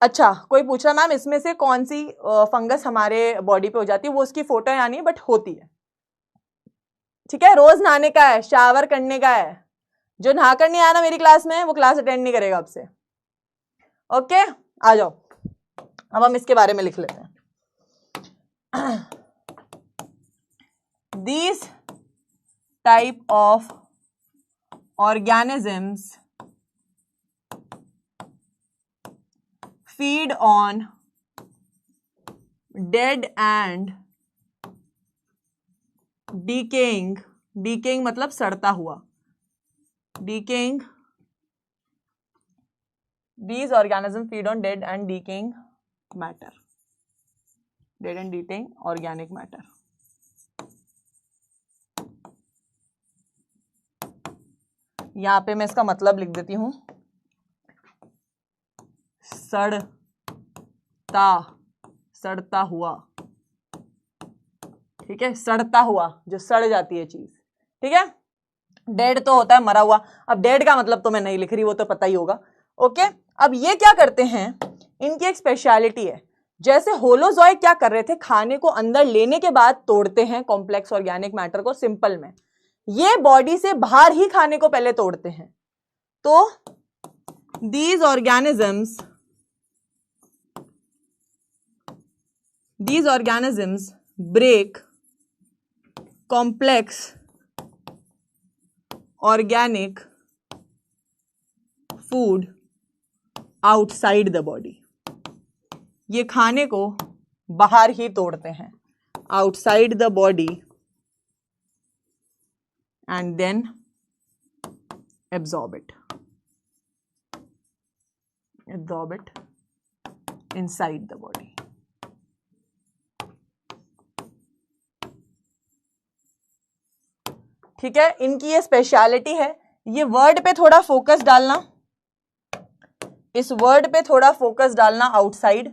अच्छा, कोई पूछ रहा मैम इसमें से कौन सी फंगस हमारे बॉडी पे हो जाती है, वो उसकी फोटो यानी है, बट होती है, ठीक है। रोज नहाने का है, शावर करने का है, जो नहा कर नहीं आया ना मेरी क्लास में वो क्लास अटेंड नहीं करेगा आपसे। ओके, आ जाओ, अब हम इसके बारे में लिख लेते हैं। These type of organisms feed on dead and decaying decaying मतलब सड़ता हुआ, decaying, these organisms feed on dead and decaying matter, dead and decaying organic matter. यहां पे मैं इसका मतलब लिख देती हूं, सड़ता हुआ, ठीक है, सड़ता हुआ, जो सड़ जाती है चीज, ठीक है। डेड तो होता है मरा हुआ, अब डेड का मतलब तो मैं नहीं लिख रही, वो तो पता ही होगा। ओके, अब ये क्या करते हैं, इनकी एक स्पेशलिटी है, जैसे होलोजोइक क्या कर रहे थे, खाने को अंदर लेने के बाद तोड़ते हैं कॉम्प्लेक्स ऑर्गेनिक मैटर को, सिंपल में ये बॉडी से बाहर ही खाने को पहले तोड़ते हैं। तो these organisms break complex organic food outside the body, ये खाने को बाहर ही तोड़ते हैं, outside the body, and then absorb it inside the body. ठीक है, इनकी ये स्पेशलिटी है। ये वर्ड पे थोड़ा फोकस डालना, इस वर्ड पे थोड़ा फोकस डालना आउटसाइड,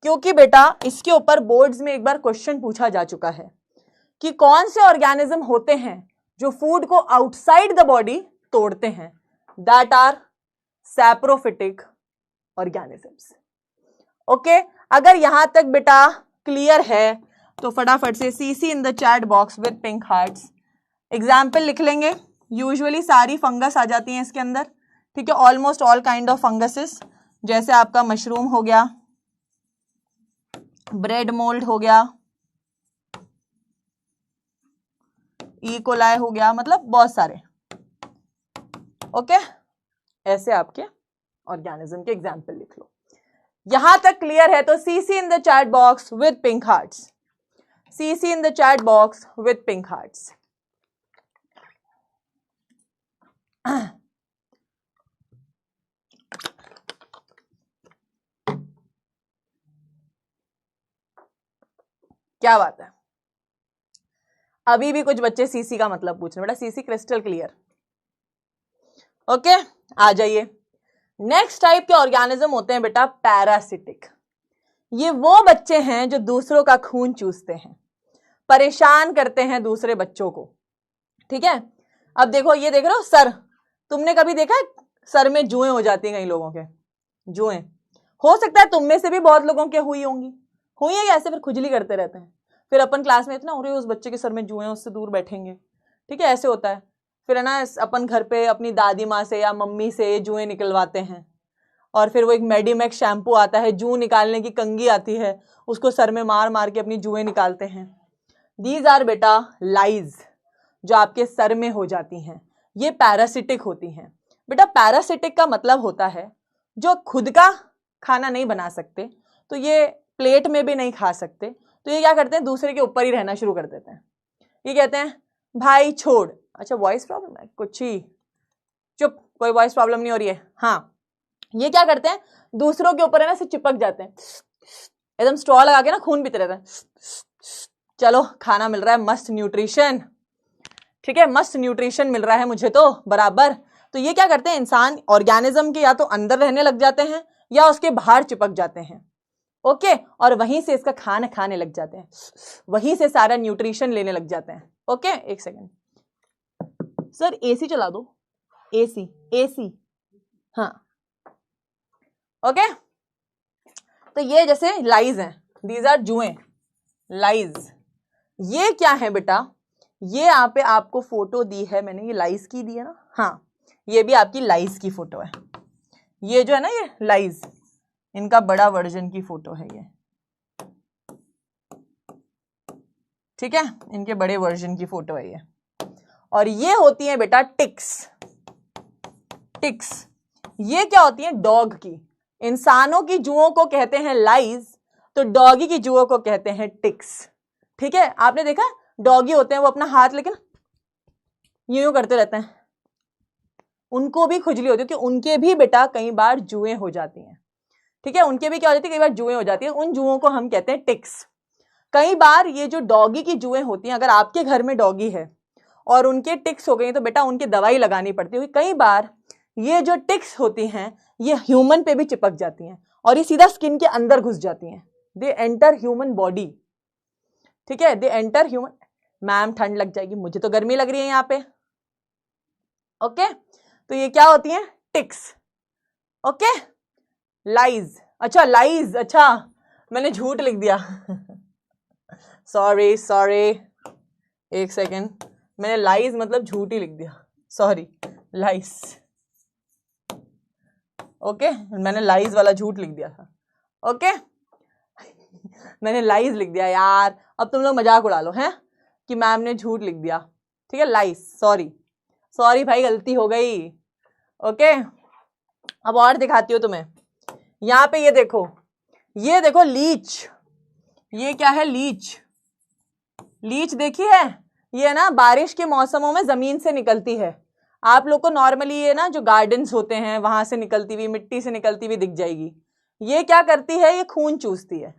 क्योंकि बेटा इसके ऊपर बोर्ड्स में एक बार क्वेश्चन पूछा जा चुका है कि कौन से ऑर्गेनिज्म होते हैं जो फूड को आउटसाइड द बॉडी तोड़ते हैं, that are saprophytic organisms. Okay, अगर यहां तक बेटा क्लियर है तो फटाफट से CC in the chat box with pink hearts. Example लिख लेंगे, यूजुअली सारी फंगस आ जाती हैं इसके अंदर, ठीक है, almost all kind of funguses, जैसे आपका मशरूम हो गया, ब्रेड मोल्ड हो गया, ई कोलाई हो गया, मतलब बहुत सारे। ओके, ऐसे आपके ऑर्गेनिज्म के एग्जाम्पल लिख लो। यहां तक क्लियर है तो CC in the chat box with pink hearts, CC in the chat box with pink hearts. क्या बात है, अभी भी कुछ बच्चे सीसी का मतलब पूछ रहे हैं, बेटा सीसी क्रिस्टल क्लियर। ओके, आ जाइए। नेक्स्ट टाइप के ऑर्गेनिज्म होते हैं बेटा पैरासिटिक। ये वो बच्चे हैं जो दूसरों का खून चूसते हैं, परेशान करते हैं दूसरे बच्चों को, ठीक है। अब देखो, ये देख रहे हो सर, तुमने कभी देखा सर में जुएं हो जाती हैं कई लोगों के, जुएं, हो सकता है तुम में से भी बहुत लोगों के हुई होंगी, हुई है, ऐसे फिर खुजली करते रहते हैं, फिर अपन क्लास में इतना हो रही है उस बच्चे के सर में जुएं, उससे दूर बैठेंगे, ठीक है, ऐसे होता है। फिर है ना, अपन घर पे अपनी दादी माँ से या मम्मी से जुएं निकलवाते हैं, और फिर वो एक मेडिमेक्स शैम्पू आता है, जू निकालने की कंघी आती है, उसको सर में मार मार के अपनी जुएं निकालते हैं। दीज आर बेटा लाइज, जो आपके सर में हो जाती हैं, ये पैरासिटिक होती हैं। बेटा पैरासिटिक का मतलब होता है जो खुद का खाना नहीं बना सकते, तो ये प्लेट में भी नहीं खा सकते, तो ये क्या करते हैं, दूसरे के ऊपर ही रहना शुरू कर देते हैं। ये कहते हैं भाई छोड़, अच्छा वॉइस प्रॉब्लम है कुछ ही, चुप, कोई वॉइस प्रॉब्लम नहीं हो रही है। हाँ, ये क्या करते हैं, दूसरों के ऊपर है ना से चिपक जाते हैं, एकदम स्ट्रॉ लगा के ना खून पीते रहते हैं, चलो खाना मिल रहा है, मस्त न्यूट्रिशन, ठीक है, मस्त न्यूट्रिशन मिल रहा है मुझे तो बराबर। तो ये क्या करते हैं, इंसान ऑर्गेनिज्म के या तो अंदर रहने लग जाते हैं या उसके बाहर चिपक जाते हैं। ओके, और वहीं से इसका खाना खाने लग जाते हैं, वहीं से सारा न्यूट्रिशन लेने लग जाते हैं। ओके, एक सेकेंड सर, एसी चला दो, एसी एसी, हाँ। ओके, तो ये जैसे लाइज हैं, दीज आर जुएं, लाइज। ये क्या है बेटा, ये यहाँ पे आपको फोटो दी है मैंने, ये लाइज की दी है ना, हाँ, ये भी आपकी लाइज की फोटो है। ये जो है ना, ये लाइज, इनका बड़ा वर्जन की फोटो है ये, ठीक है, इनके बड़े वर्जन की फोटो है ये। और ये होती है बेटा टिक्स, टिक्स ये क्या होती है, डॉग की। इंसानों की जुओं को कहते हैं लाइज, तो डॉगी की जुओं को कहते हैं टिक्स, ठीक है। आपने देखा डॉगी होते हैं वो अपना हाथ लेकिन यूं करते रहते हैं, उनको भी खुजली होती है, कि उनके भी बेटा कई बार जुएं हो जाती हैं। ठीक है, उनके भी क्या हो जाती है, कई बार जुएं हो जाती है। उन जुओं को हम कहते हैं टिक्स। कई बार ये जो डॉगी की जुएं होती हैं, अगर आपके घर में डॉगी है और उनके टिक्स हो गई तो बेटा उनकी दवाई लगानी पड़ती है। कई बार ये जो टिक्स होती हैं ये ह्यूमन पे भी चिपक जाती हैं और ये सीधा स्किन के अंदर घुस जाती हैं। They enter human body. ठीक है, दे एंटर ह्यूमन। मैम ठंड लग जाएगी, मुझे तो गर्मी लग रही है यहाँ पे। ओके, तो ये क्या होती हैं, टिक्स। Okay, lies. अच्छा लाइज, अच्छा मैंने झूठ लिख दिया सॉरी सॉरी, एक सेकेंड, मैंने लाइज मतलब झूठ ही लिख दिया, सॉरी, लाइज। ओके, मैंने लाइज वाला झूठ लिख दिया था। ओके मैंने लाइज लिख दिया यार, अब तुम लोग मजाक उड़ा लो हैं कि मैम ने झूठ लिख दिया। ठीक है, लाइज, सॉरी सॉरी भाई, गलती हो गई। ओके, अब और दिखाती हूँ तुम्हें। यहाँ पे ये देखो लीच। ये क्या है, लीच। लीच देखी है, ये ना बारिश के मौसमों में जमीन से निकलती है। आप लोग को नॉर्मली ये ना जो गार्डन्स होते हैं वहां से निकलती हुई, मिट्टी से निकलती हुई दिख जाएगी। ये क्या करती है, ये खून चूसती है।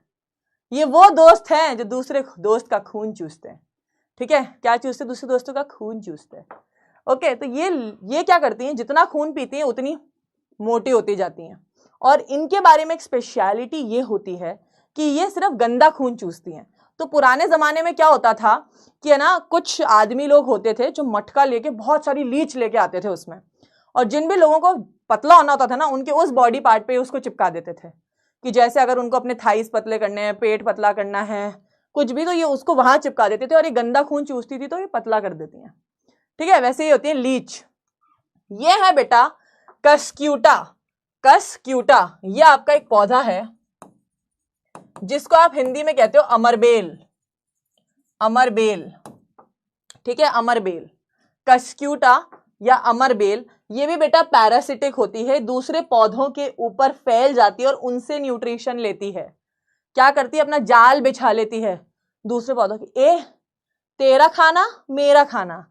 ये वो दोस्त हैं जो दूसरे दोस्त का खून चूसते हैं। ठीक है, क्या चूसते हैं, दूसरे दोस्तों का खून चूसते हैं। ओके, तो ये क्या करती हैं, जितना खून पीती हैं उतनी मोटी होती जाती हैं। और इनके बारे में एक स्पेशलिटी ये होती है कि ये सिर्फ गंदा खून चूसती हैं। तो पुराने जमाने में क्या होता था कि है ना, कुछ आदमी लोग होते थे जो मटका लेके बहुत सारी लीच लेके आते थे उसमें, और जिन भी लोगों को पतला होना होता था ना, उनके उस बॉडी पार्ट पे उसको चिपका देते थे। कि जैसे अगर उनको अपने थाइस पतले करने हैं, पेट पतला करना है, कुछ भी, तो ये उसको वहां चिपका देते थे और ये गंदा खून चूसती थी तो ये पतला कर देती हैं। ठीक है, वैसे ही होती है लीच। ये है बेटा कस्क्यूटा। कस्क्यूटा ये आपका एक पौधा है जिसको आप हिंदी में कहते हो अमरबेल। अमरबेल, ठीक है, अमरबेल, कस्क्यूटा या अमरबेल। ये भी बेटा पैरासिटिक होती है, दूसरे पौधों के ऊपर फैल जाती है और उनसे न्यूट्रिशन लेती है। क्या करती है, अपना जाल बिछा लेती है दूसरे पौधों की। तेरा खाना मेरा खाना,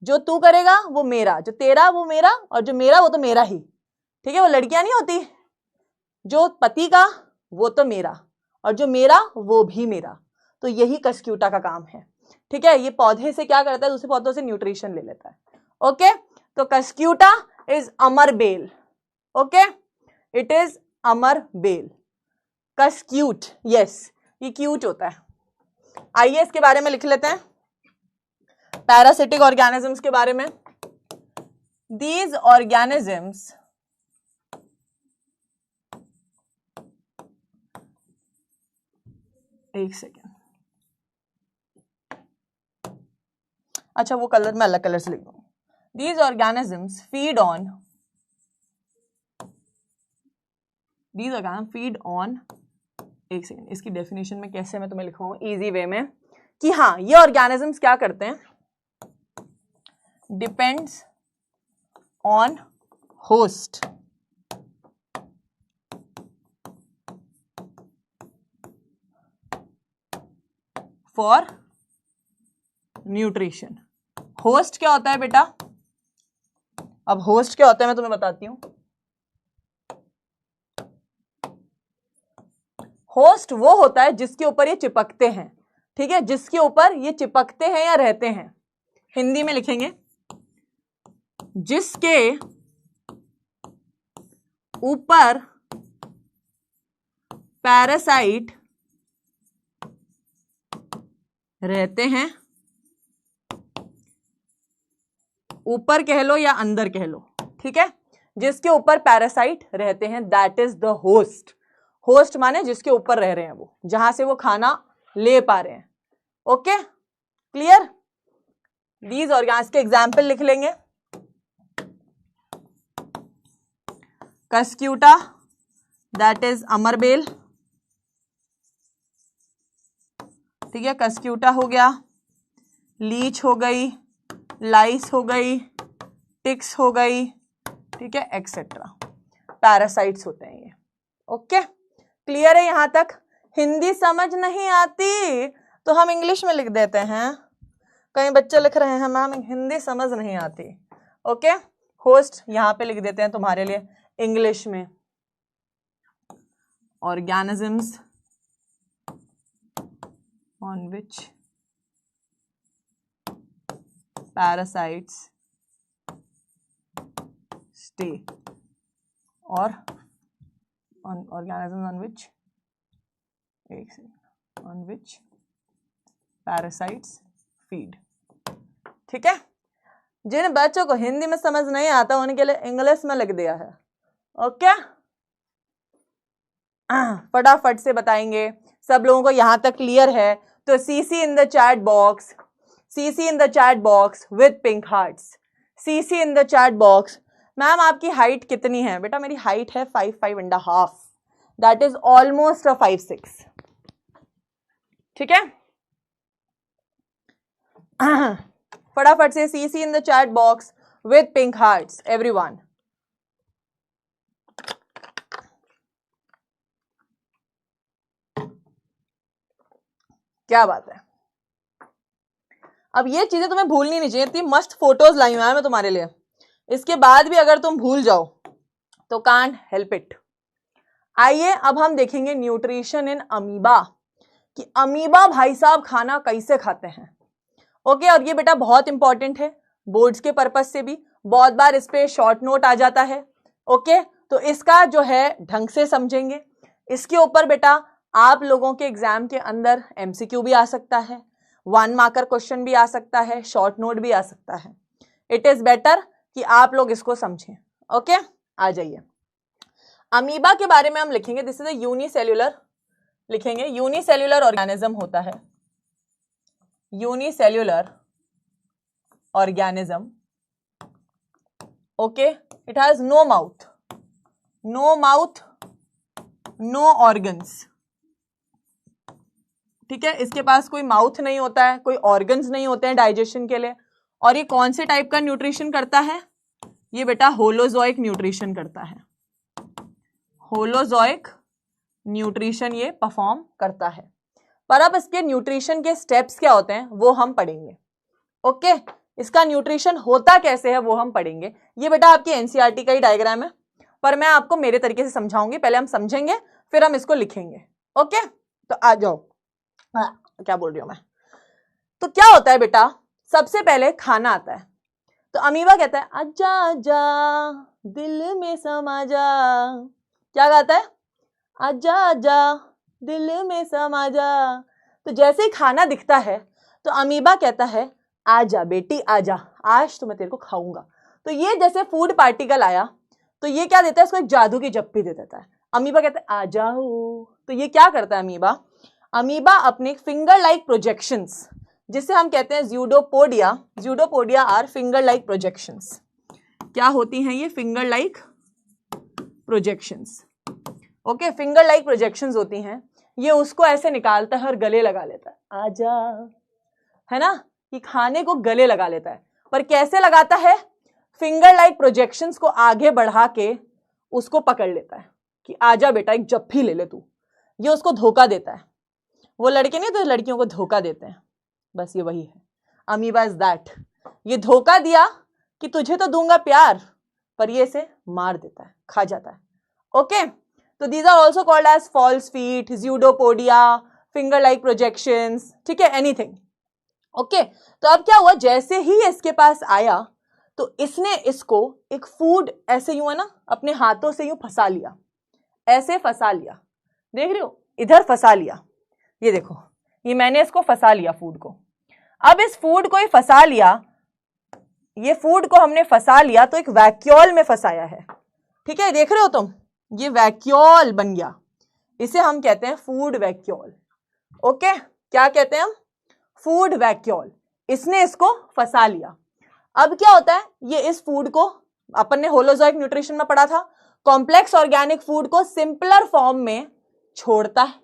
जो तू करेगा वो मेरा, जो तेरा वो मेरा, और जो मेरा वो तो मेरा ही। ठीक है, वो लड़कियां नहीं होती, जो पति का वो तो मेरा, और जो मेरा वो भी मेरा। तो यही कस्क्यूटा का काम है। ठीक है, ये पौधे से क्या करता है, दूसरे पौधों से न्यूट्रिशन ले लेता है। ओके, तो कस्क्यूटा इज अमरबेल। ओके, इट इज अमरबेल। कस्क्यूट, यस, ये क्यूट होता है। आइए इसके बारे में लिख लेते हैं, पैरासिटिक ऑर्गेनिजम्स के बारे में। दीज ऑर्गेनिजम्स एक सेकेंड, अच्छा वो कलर मैं अलग कलर से लिख दूंगा। These organisms feed on एक सेकेंड, इसकी डेफिनेशन में कैसे मैं तुम्हें लिखवाऊं इजी वे में, कि हाँ ये ऑर्गेनिजम्स क्या करते हैं, depends on host for nutrition. Host क्या होता है बेटा, अब होस्ट क्या होता है मैं तुम्हें बताती हूं। होस्ट वो होता है जिसके ऊपर ये चिपकते हैं। ठीक है, जिसके ऊपर ये चिपकते हैं या रहते हैं, हिंदी में लिखेंगे जिसके ऊपर पैरासाइट रहते हैं, ऊपर कह लो या अंदर कह लो। ठीक है, जिसके ऊपर पैरासाइट रहते हैं, that is the host. Host माने जिसके ऊपर रह रहे हैं वो, जहां से वो खाना ले पा रहे हैं। Okay, clear. दीज ऑर्गेन्स के एग्जाम्पल लिख लेंगे। कस्क्यूटा दैट इज अमरबेल। ठीक है, कस्क्यूटा हो गया, लीच हो गई, लाइस हो गई, टिक्स हो गई, ठीक है, एक्सेट्रा, पैरासाइट्स होते हैं ये। ओके, क्लियर है यहां तक। हिंदी समझ नहीं आती तो हम इंग्लिश में लिख देते हैं। कई बच्चे लिख रहे हैं मैम हिंदी समझ नहीं आती। ओके, होस्ट यहाँ पे लिख देते हैं तुम्हारे लिए इंग्लिश में, organisms on which parasites stay और ऑर्गेनिजम्स ऑन विच, एक second, on which parasites feed. ठीक है, जिन बच्चों को हिंदी में समझ नहीं आता उनके लिए इंग्लिश में लिख दिया है। ओके, फटाफट से बताएंगे, सब लोगों को यहां तक क्लियर है तो CC in the chat box, CC in the chat box with pink hearts, CC in the chat box. Ma'am आपकी हाइट कितनी है? बेटा मेरी हाइट है 5.5, दैट इज ऑलमोस्ट 5'6". ठीक है, फटाफट से CC in the chat box with pink hearts everyone. क्या बात है, अब ये चीजें तुम्हें भूलनी नहीं चाहिए। इतनी मस्त फोटोज लाई हूं मैं तुम्हारे लिए, इसके बाद भी अगर तुम भूल जाओ तो कांट हेल्प इट। आइए अब हम देखेंगे न्यूट्रिशन इन अमीबा, कि अमीबा भाई साहब खाना कैसे खाते हैं। ओके, और ये बेटा बहुत इंपॉर्टेंट है बोर्ड्स के पर्पज से भी, बहुत बार इस पे शॉर्ट नोट आ जाता है। ओके, तो इसका जो है ढंग से समझेंगे। इसके ऊपर बेटा आप लोगों के एग्जाम के अंदर एमसीक्यू भी आ सकता है, 1 मार्कर क्वेश्चन भी आ सकता है, शॉर्ट नोट भी आ सकता है। इट इज बेटर कि आप लोग इसको समझें। ओके, आ जाइए, अमीबा के बारे में हम लिखेंगे। दिस इज अ यूनिसेल्युलर, लिखेंगे यूनिसेल्युलर ऑर्गेनिज्म होता है, unicellular organism. Okay, it has no mouth, no mouth, no organs. ठीक है, इसके पास कोई माउथ नहीं होता है, कोई ऑर्गन्स नहीं होते हैं डाइजेशन के लिए। और ये कौन से टाइप का न्यूट्रिशन करता है? ये बेटा होलोजोइक न्यूट्रिशन करता है, होलोजोइक न्यूट्रिशन ये परफॉर्म करता है। पर अब इसके न्यूट्रिशन के स्टेप्स क्या होते हैं वो हम पढ़ेंगे। ओके, इसका न्यूट्रिशन होता कैसे है वो हम पढ़ेंगे। ये बेटा आपकी एनसीईआरटी का ही डायग्राम है, पर मैं आपको मेरे तरीके से समझाऊंगी। पहले हम समझेंगे फिर हम इसको लिखेंगे। ओके, तो आ जाओ, क्या बोल रही हूं मैं। तो क्या होता है बेटा, सबसे पहले खाना आता है। तो अमीबा कहता है आजा आजा दिल में समा जा। क्या गाता है? आजा आजा दिल में समा जा। तो जैसे ही खाना दिखता है तो अमीबा कहता है आजा बेटी आजा, आज तो मैं तेरे को खाऊंगा। तो ये जैसे फूड पार्टिकल आया तो ये क्या देता है, इसको एक जादू की जप्पी दे देता है। अमीबा कहता है आ जाओ। तो ये क्या करता है अमीबा, अमीबा अपने फिंगर लाइक प्रोजेक्शंस, जिसे हम कहते हैं ज़्यूडोपोडिया, ज़्यूडोपोडिया आर फिंगर लाइक प्रोजेक्शंस। क्या होती हैं ये? Finger like projections. Okay, finger like projections होती हैं। ये उसको ऐसे निकालता है और गले लगा लेता है, आजा, है ना, कि खाने को गले लगा लेता है। पर कैसे लगाता है? फिंगर लाइक प्रोजेक्शंस को आगे बढ़ा के उसको पकड़ लेता है कि आजा बेटा एक जप्फी ले ले तू। ये उसको धोखा देता है। वो लड़के नहीं तो लड़कियों को धोखा देते हैं, बस ये वही है। Amoeba is that. ये धोखा दिया कि तुझे तो दूंगा प्यार, पर ये इसे मार देता है, खा जाता है। ओके, तो these are also called as false feet, pseudopodia, finger like projections. ठीक है, एनीथिंग। ओके, तो अब क्या हुआ, जैसे ही इसके पास आया तो इसने इसको एक फूड ऐसे यूं है ना, अपने हाथों से यूं फंसा लिया, ऐसे फंसा लिया। देख रहे हो, इधर फंसा लिया। ये देखो, ये मैंने इसको फंसा लिया फूड को। अब इस फूड को ही फंसा लिया, ये फूड को हमने फंसा लिया तो एक वैक्यूल में फंसाया है। ठीक है, देख रहे हो तुम, ये वैक्यूल बन गया। इसे हम कहते हैं फूड वैक्यूल। ओके, क्या कहते हैं हम? Food vacuole. इसने इसको फंसा लिया। अब क्या होता है, ये इस फूड को, अपन ने होलोजोइक न्यूट्रिशन में पढ़ा था, कॉम्प्लेक्स ऑर्गेनिक फूड को सिंपलर फॉर्म में छोड़ता है।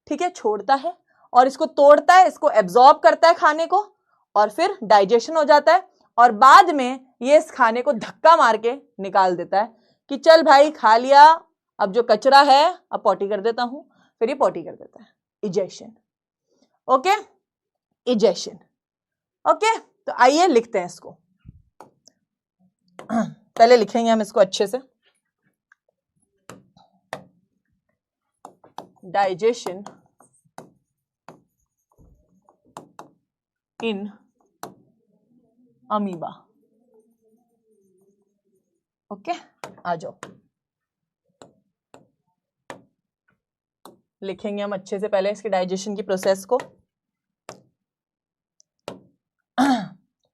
ठीक है, छोड़ता है और इसको तोड़ता है, इसको एब्जॉर्ब करता है खाने को, और फिर डाइजेशन हो जाता है। और बाद में ये इस खाने को धक्का मार के निकाल देता है कि चल भाई खा लिया, अब जो कचरा है अब पॉटी कर देता हूं। फिर ये पॉटी कर देता है, इजेशन। Okay, egestion. ओके, तो आइए लिखते हैं इसको। पहले लिखेंगे हम इसको अच्छे से। Digestion in amoeba. ओके, आ जाओ, लिखेंगे हम अच्छे से पहले इसके डाइजेशन की प्रोसेस को।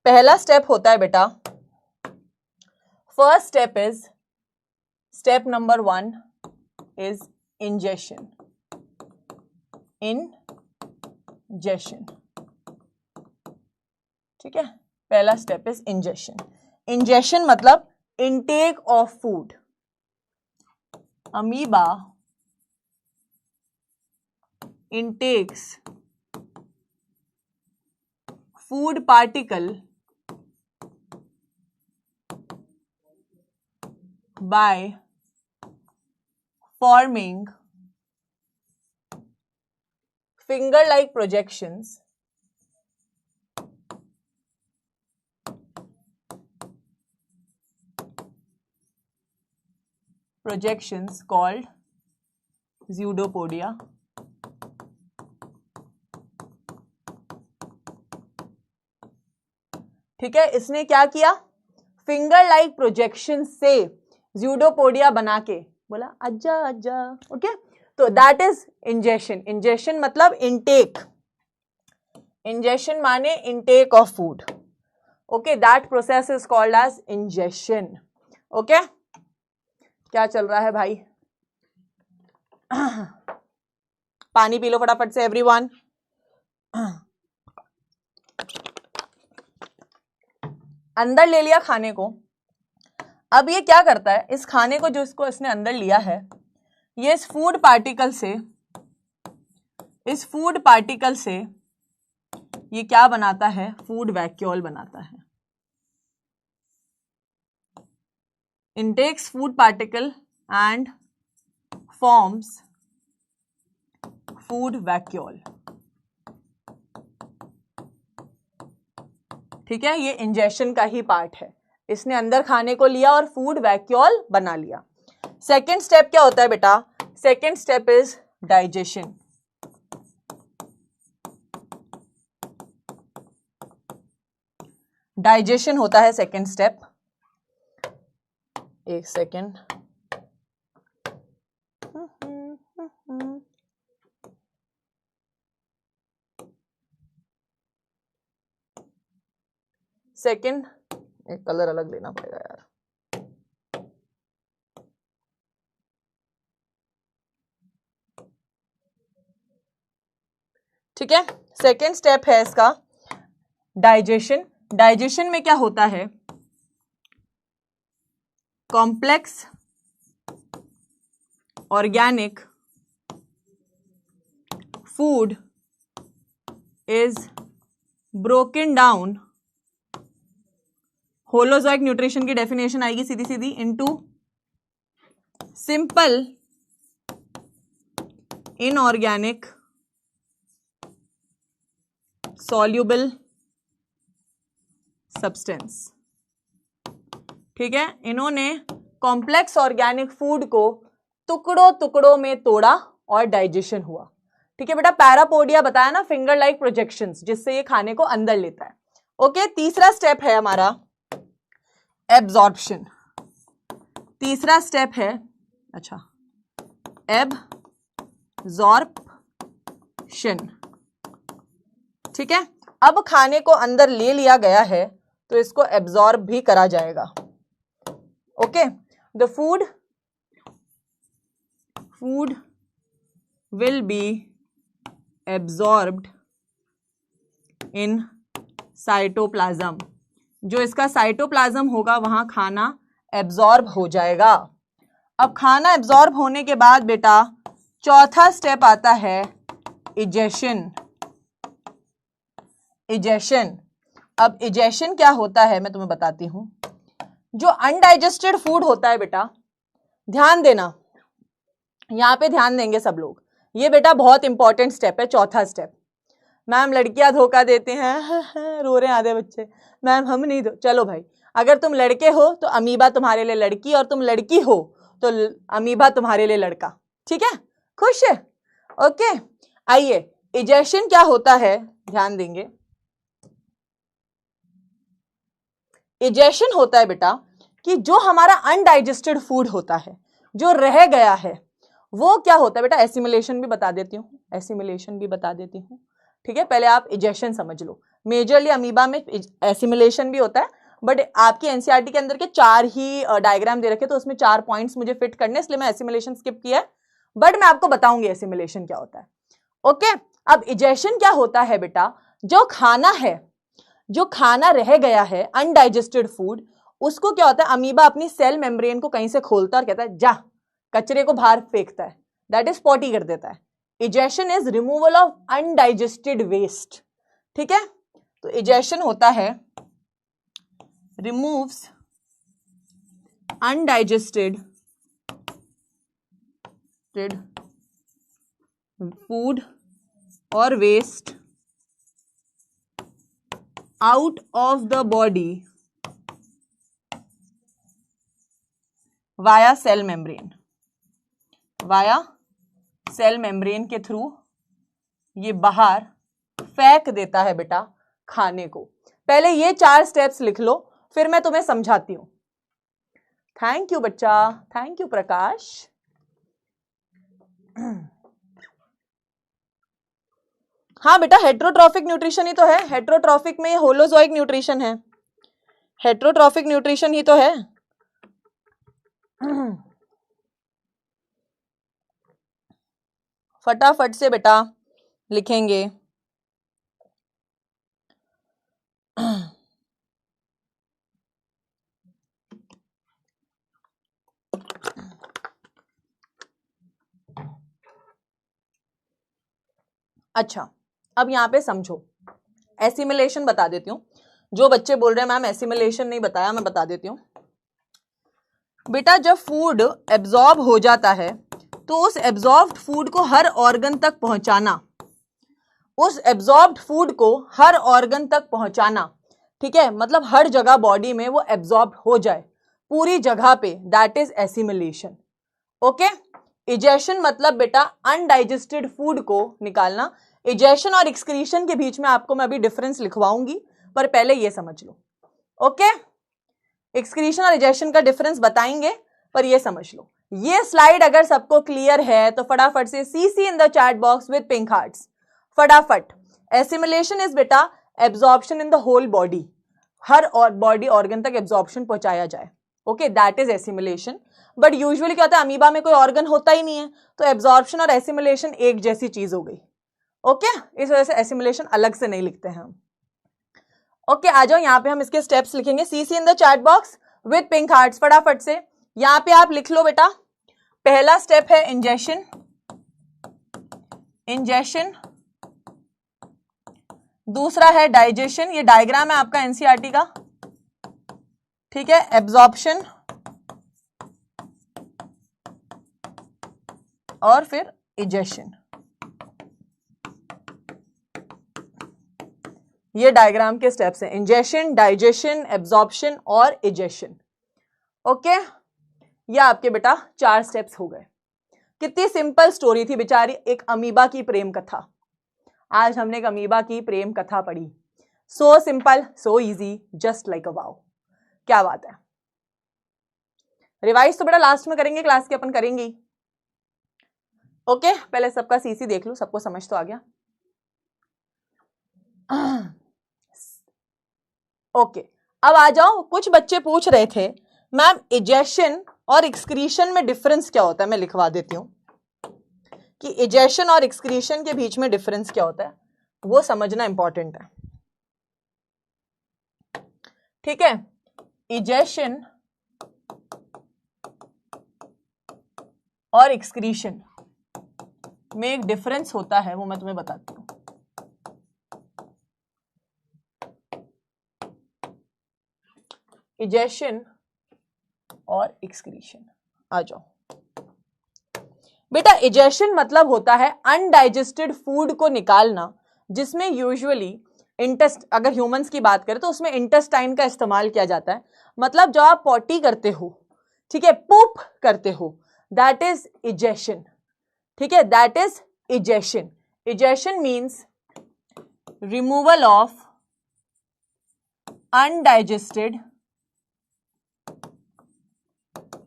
पहला स्टेप होता है बेटा, first step is, step number 1 is ingestion. Ingestion, ठीक है, पहला स्टेप इज इंजेशन। इंजेशन मतलब intake of food. Amoeba intakes food particle by forming finger-like projections called pseudopodia। ठीक है, इसने क्या किया, फिंगर लाइक प्रोजेक्शन से ज़्यूडोपोडिया बना के बोला आजा आजा। ओके, तो दैट इज इंजेशन। इंजेशन मतलब इनटेक, इंजेशन माने intake of food. Okay, that process is called as ingestion. Okay, क्या चल रहा है भाई? पानी पी लो फटाफट से एवरीवन। अंदर ले लिया खाने को। अब ये क्या करता है, इस खाने को जो इसको इसने अंदर लिया है, ये इस फूड पार्टिकल से ये क्या बनाता है, फूड वैक्यूल बनाता है। Intakes food particle and forms food vacuole. ठीक है, ये इंजेशन का ही पार्ट है। इसने अंदर खाने को लिया और फूड वैक्यूल बना लिया। सेकेंड स्टेप क्या होता है बेटा? Second step is digestion. Digestion होता है सेकेंड स्टेप। एक सेकेंड, सेकेंड, एक कलर अलग लेना पड़ेगा यार। ठीक है, सेकेंड स्टेप है इसका डाइजेशन। डाइजेशन में क्या होता है, complex organic food is broken down, holozoic nutrition की डेफिनेशन आएगी सीधी सीधी, into simple inorganic soluble substance. ठीक है, इन्होंने कॉम्प्लेक्स ऑर्गेनिक फूड को टुकड़ों टुकड़ों में तोड़ा और डाइजेशन हुआ। ठीक है बेटा, पैरापोडिया बताया ना, फिंगर लाइक प्रोजेक्शंस, जिससे ये खाने को अंदर लेता है। ओके, तीसरा स्टेप है हमारा एब्जॉर्प्शन। तीसरा स्टेप है, अच्छा, एब्जॉर्प्शन। ठीक है, अब खाने को अंदर ले लिया गया है तो इसको एब्जॉर्ब भी करा जाएगा। Okay, the food will be absorbed in cytoplasm. जो इसका साइटोप्लाज्म होगा वहां खाना एब्जॉर्ब हो जाएगा। अब खाना एब्जॉर्ब होने के बाद बेटा चौथा स्टेप आता है इजेशन। इजेशन, अब इजेशन क्या होता है मैं तुम्हें बताती हूं। जो अनडाइजेस्टेड फूड होता है बेटा, ध्यान देना, यहां पे ध्यान देंगे सब लोग, ये बेटा बहुत इंपॉर्टेंट स्टेप है, चौथा स्टेप। मैम लड़कियां धोखा देते हैं रो रहे हैं आधे बच्चे, मैम हम नहीं चलो भाई, अगर तुम लड़के हो तो अमीबा तुम्हारे लिए लड़की, और तुम लड़की हो तो अमीबा तुम्हारे लिए लड़का। ठीक है, खुश है? ओके, आइए इजेशन क्या होता है, ध्यान देंगे। इजेशन होता है बेटा कि जो हमारा अनडाइजेस्टेड फूड होता है, जो रह गया है, वो क्या होता है बेटा, एसिमिलेशन भी बता देती हूँ, एसिमिलेशन भी बता देती हूँ। ठीक है, पहले आप इजेशन समझ लो। मेजरली अमीबा में एसिमिलेशन भी होता है, बट आपकी एनसीईआरटी के अंदर के 4 ही डायग्राम दे रखे, तो उसमें 4 पॉइंट्स मुझे फिट करने, इसलिए मैं एसिमिलेशन स्किप किया है, बट मैं आपको बताऊंगी एसिमिलेशन क्या होता है। ओके, अब इजेशन क्या होता है बेटा, जो खाना है, जो खाना रह गया है अनडाइजेस्टेड फूड, उसको क्या होता है, अमीबा अपनी सेल मेम्ब्रेन को कहीं से खोलता है और कहता है जा, कचरे को बाहर फेंकता है, दैट इज पॉटी कर देता है। Egestion is removal of undigested waste. ठीक है, तो इजेशन होता है रिमूव्स अनडाइजेस्टेड फूड और waste out of the body via cell membrane, via cell membrane के थ्रू ये बाहर फेंक देता है बेटा खाने को। पहले ये 4 स्टेप्स लिख लो, फिर मैं तुम्हें समझाती हूं। थैंक यू बच्चा, थैंक यू प्रकाश। हाँ बेटा, हेट्रोट्रॉफिक न्यूट्रिशन ही तो है, हेट्रोट्रॉफिक में ये होलोजोइक न्यूट्रिशन है, हेट्रोट्रॉफिक न्यूट्रिशन ही तो है। फटाफट से बेटा लिखेंगे। अच्छा, अब यहां पे समझो, एसिमिलेशन बता देती हूँ। जो बच्चे बोल रहे हैं मैम एसिमिलेशन नहीं बताया, मैं बता देती हूँ बेटा। जब फूड एब्जॉर्ब हो जाता है तो उस एब्जॉर्ब्ड फूड को हर ऑर्गन तक पहुंचाना, उस एब्जॉर्ब्ड फूड को हर ऑर्गन तक पहुंचाना, ठीक है, मतलब हर जगह बॉडी में वो एब्जॉर्ब हो जाए पूरी जगह पे, that is assimilation. Okay, egestion मतलब बेटा अनडाइजेस्टेड फूड को निकालना। इजेशन और एक्सक्रीशन के बीच में आपको मैं अभी डिफरेंस लिखवाऊंगी, पर पहले ये समझ लो। ओके, एक्सक्रीशन और इजेशन का डिफरेंस बताएंगे, पर ये समझ लो। ये स्लाइड अगर सबको क्लियर है तो फटाफट से CC in the chat box with pink hearts, फटाफट। एसिमिलेशन इज बेटा absorption in the whole body, हर और बॉडी ऑर्गन तक एब्जॉर्प्शन पहुंचाया जाए। Okay, that is assimilation. But usually क्या होता है, अमीबा में कोई ऑर्गन होता ही नहीं है, तो एब्जॉर्प्शन और एसिमिलेशन एक जैसी चीज हो गई। ओके, इस वजह से एसिमिलेशन अलग से नहीं लिखते हैं हम। ओके, आ जाओ, यहाँ पे हम इसके स्टेप्स लिखेंगे, CC in the chat box with pink hearts, फटाफट से यहाँ पे आप लिख लो बेटा। पहला स्टेप है इंजेशन, इंजेशन। दूसरा है डाइजेशन, ये डायग्राम है आपका एनसीईआरटी का, ठीक है। एब्जॉर्प्शन और फिर इजेशन, ये डायग्राम के स्टेप्स हैं, इंजेशन, डाइजेशन, एब्जॉर्प्शन और इजेशन। ओके, ये आपके बेटा 4 स्टेप्स हो गए। कितनी सिंपल स्टोरी थी बेचारी, एक अमीबा की प्रेम कथा। आज हमने एक अमीबा की प्रेम कथा पढ़ी। So simple, so easy, just like a wow. क्या बात है। रिवाइज तो बेटा लास्ट में करेंगे, क्लास के अपन करेंगे। ओके, पहले सबका सीसी देख लो, सबको समझ तो आ गया। ओके, अब आ जाओ। कुछ बच्चे पूछ रहे थे मैम इजेशन और एक्सक्रीशन में डिफरेंस क्या होता है, मैं लिखवा देती हूं कि इजेशन और एक्सक्रीशन के बीच में डिफरेंस क्या होता है, वो समझना इंपॉर्टेंट है। ठीक है, इजेशन और एक्सक्रीशन में एक डिफरेंस होता है, वो मैं तुम्हें बताती हूं। इजेशन और एक्सक्रीशन, आ जाओ बेटा। इजेशन मतलब होता है अनडाइजेस्टेड फूड को निकालना जिसमें यूजुअली अगर ह्यूमंस की बात करें तो उसमें इंटेस्टाइन का इस्तेमाल किया जाता है। मतलब जो आप पॉटी करते हो, ठीक है, पूप करते हो, दैट इज इजेशन। ठीक है, that is egestion. Egestion means removal of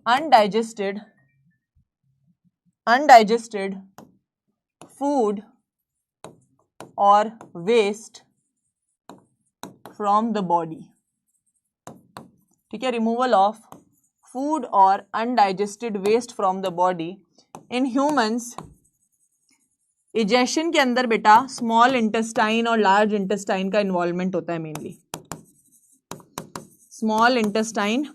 undigested food or waste from the body। ठीक है, रिमूवल ऑफ फूड और undigested waste from the body. In humans egestion के अंदर बेटा स्मॉल इंटेस्टाइन और लार्ज इंटेस्टाइन का इन्वॉल्वमेंट होता है। मेनली स्मॉल इंटेस्टाइन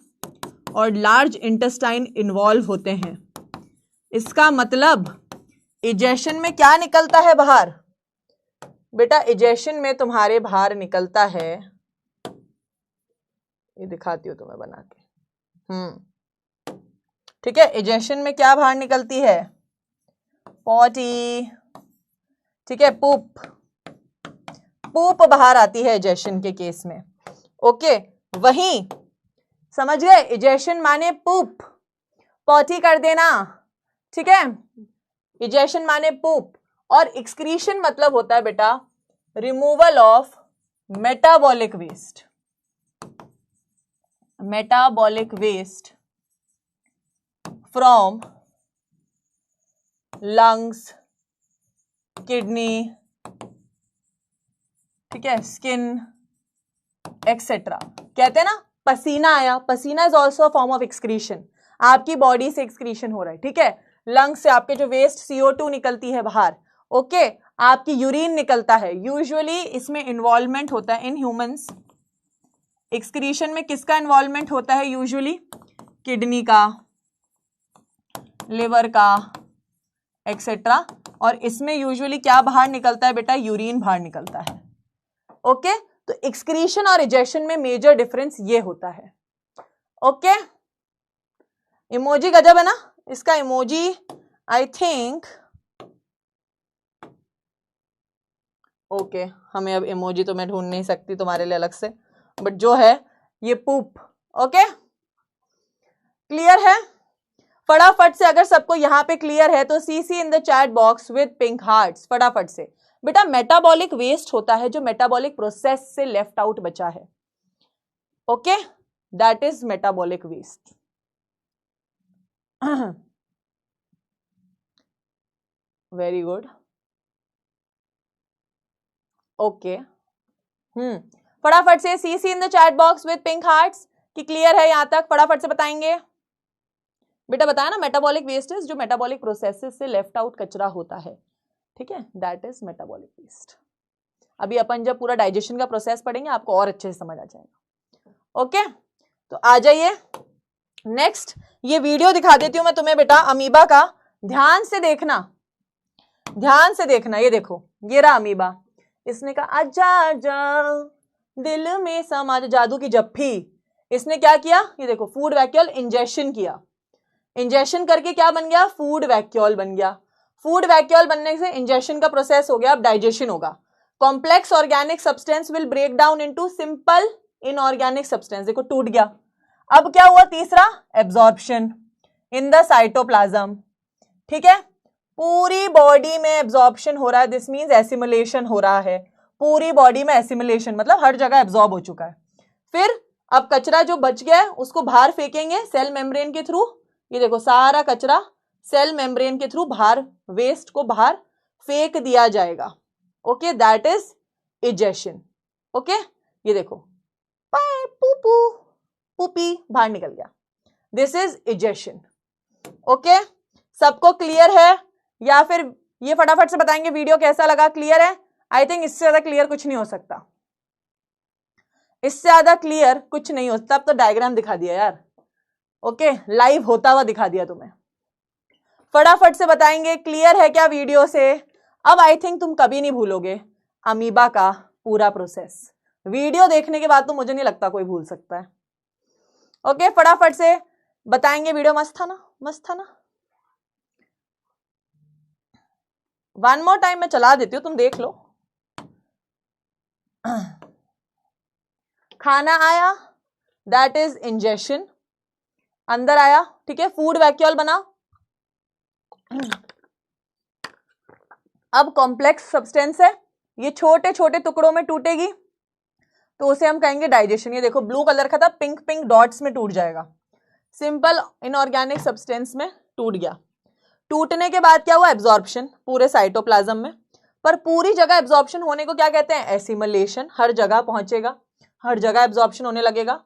और लार्ज इंटेस्टाइन इन्वॉल्व होते हैं। इसका मतलब इजेशन में क्या निकलता है बाहर बेटा? इजेशन में तुम्हारे बाहर निकलता है, ये दिखाती हूं तुम्हें बना के। ठीक है, इजेशन में क्या बाहर निकलती है? पॉटी। ठीक है, पूप बाहर आती है इजेशन के केस में। ओके, वहीं समझ गए, इजेशन माने पूप, पॉटी कर देना। ठीक है, इजेशन माने पूप, और एक्सक्रीशन मतलब होता है बेटा removal of metabolic waste. Metabolic waste from lungs, kidney, ठीक है, स्किन एक्सेट्रा। कहते हैं ना पसीना आया, पसीना is also a form of excretion. आपकी बॉडी से एक्सक्रीशन हो रहा है। ठीक है, लंग्स से आपके जो वेस्ट CO2 निकलती है बाहर, ओके, आपकी यूरिन निकलता है। यूजुअली इसमें इन्वॉल्वमेंट होता है इन ह्यूमंस। एक्सक्रीशन में किसका इन्वॉल्वमेंट होता है? यूजुअली किडनी का, लिवर का एक्सेट्रा। और इसमें यूजुअली क्या बाहर निकलता है बेटा? यूरिन बाहर निकलता है। ओके, तो एक्सक्रीशन और इजेक्शन में मेजर डिफरेंस ये होता है। ओके, इमोजी गजब है ना? इसका इमोजी आई थिंक ओके, हमें अब इमोजी तो मैं ढूंढ नहीं सकती तुम्हारे लिए अलग से, बट जो है ये पूप। ओके, क्लियर है? फटाफट से अगर सबको यहाँ पे क्लियर है तो CC in the chat box with pink hearts फटाफट से। बेटा मेटाबॉलिक वेस्ट होता है जो मेटाबॉलिक प्रोसेस से लेफ्ट आउट बचा है। Okay, that is metabolic waste. Very good. Okay, फटाफट से CC in the chat box with pink hearts कि क्लियर है यहां तक, फटाफट से बताएंगे। बेटा बताया ना मेटाबॉलिक वेस्ट इज जो मेटाबॉलिक प्रोसेसेस से लेफ्ट आउट कचरा होता है। ठीक है, दैट इज मेटाबॉलिक वेस्ट। अभी अपन जब पूरा डाइजेशन का प्रोसेस पढ़ेंगे आपको और अच्छे से समझ आ जाएगा। ओके, तो आ जाइए नेक्स्ट। ये वीडियो दिखा देती हूं मैं तुम्हें बेटा अमीबा का, ध्यान से देखना, ध्यान से देखना। ये देखो, ये रहा अमीबा। इसने कहा आजा आजा दिल में समा जा, जादू की जप्फी। इसने क्या किया? ये देखो, फूड वैक्यूल इंजेक्शन किया। इंजेक्शन करके क्या बन गया? फूड वैक्यूल बन गया। फूड वैक्यूल बनने से इंजेक्शन का प्रोसेस हो गया, अब डाइजेशन होगा। Complex organic substance will break down into simple inorganic substance. देखो टूट गया। अब क्या हुआ? तीसरा, एब्जॉर्प्शन इन द साइटोप्लाज्म। ठीक है, पूरी बॉडी में एब्जॉर्प्शन हो रहा है, दिस मींस एसिमिलेशन हो रहा है। पूरी बॉडी में एसिमिलेशन मतलब हर जगह एब्जॉर्ब हो चुका है। फिर अब कचरा जो बच गया है उसको बाहर फेंकेंगे सेल मेम्ब्रेन के थ्रू। ये देखो सारा कचरा सेल मेम्ब्रेन के थ्रू बाहर, वेस्ट को बाहर फेंक दिया जाएगा। Okay, that is egestion. Okay, ये देखो पूपू पुपी बाहर निकल गया, दिस इज इजेशन। ओके, सबको क्लियर है? या फिर ये फटाफट से बताएंगे वीडियो कैसा लगा? क्लियर है? आई थिंक इससे ज्यादा क्लियर कुछ नहीं हो सकता, इससे ज्यादा क्लियर कुछ नहीं हो सकता। अब तो डायग्राम दिखा दिया यार। ओके, लाइव होता हुआ दिखा दिया तुम्हें। फटाफट से बताएंगे क्लियर है क्या वीडियो से? अब आई थिंक तुम कभी नहीं भूलोगे अमीबा का पूरा प्रोसेस। वीडियो देखने के बाद तो मुझे नहीं लगता कोई भूल सकता है। ओके, फटाफट से बताएंगे। वीडियो मस्त था ना? मस्त था ना? वन मोर टाइम मैं चला देती हूँ, तुम देख लो। खाना आया, दैट इज इंजेशन, अंदर आया, ठीक है, फूड वैक्यूल बना। अब कॉम्प्लेक्स सब्सटेंस है, ये छोटे छोटे टुकड़ों में टूटेगी तो उसे हम कहेंगे डाइजेशन। ये देखो ब्लू कलर का था, पिंक पिंक डॉट्स में टूट जाएगा। सिंपल इनऑर्गेनिक सब्सटेंस में टूट गया। टूटने के बाद क्या हुआ, एब्जॉर्प्शन पूरे साइटोप्लाज्म में। पर पूरी जगह एब्जॉर्प्शन होने को क्या कहते हैं, एसिमिलेशन। हर जगह पहुंचेगा, हर जगह एब्जॉर्प्शन होने लगेगा,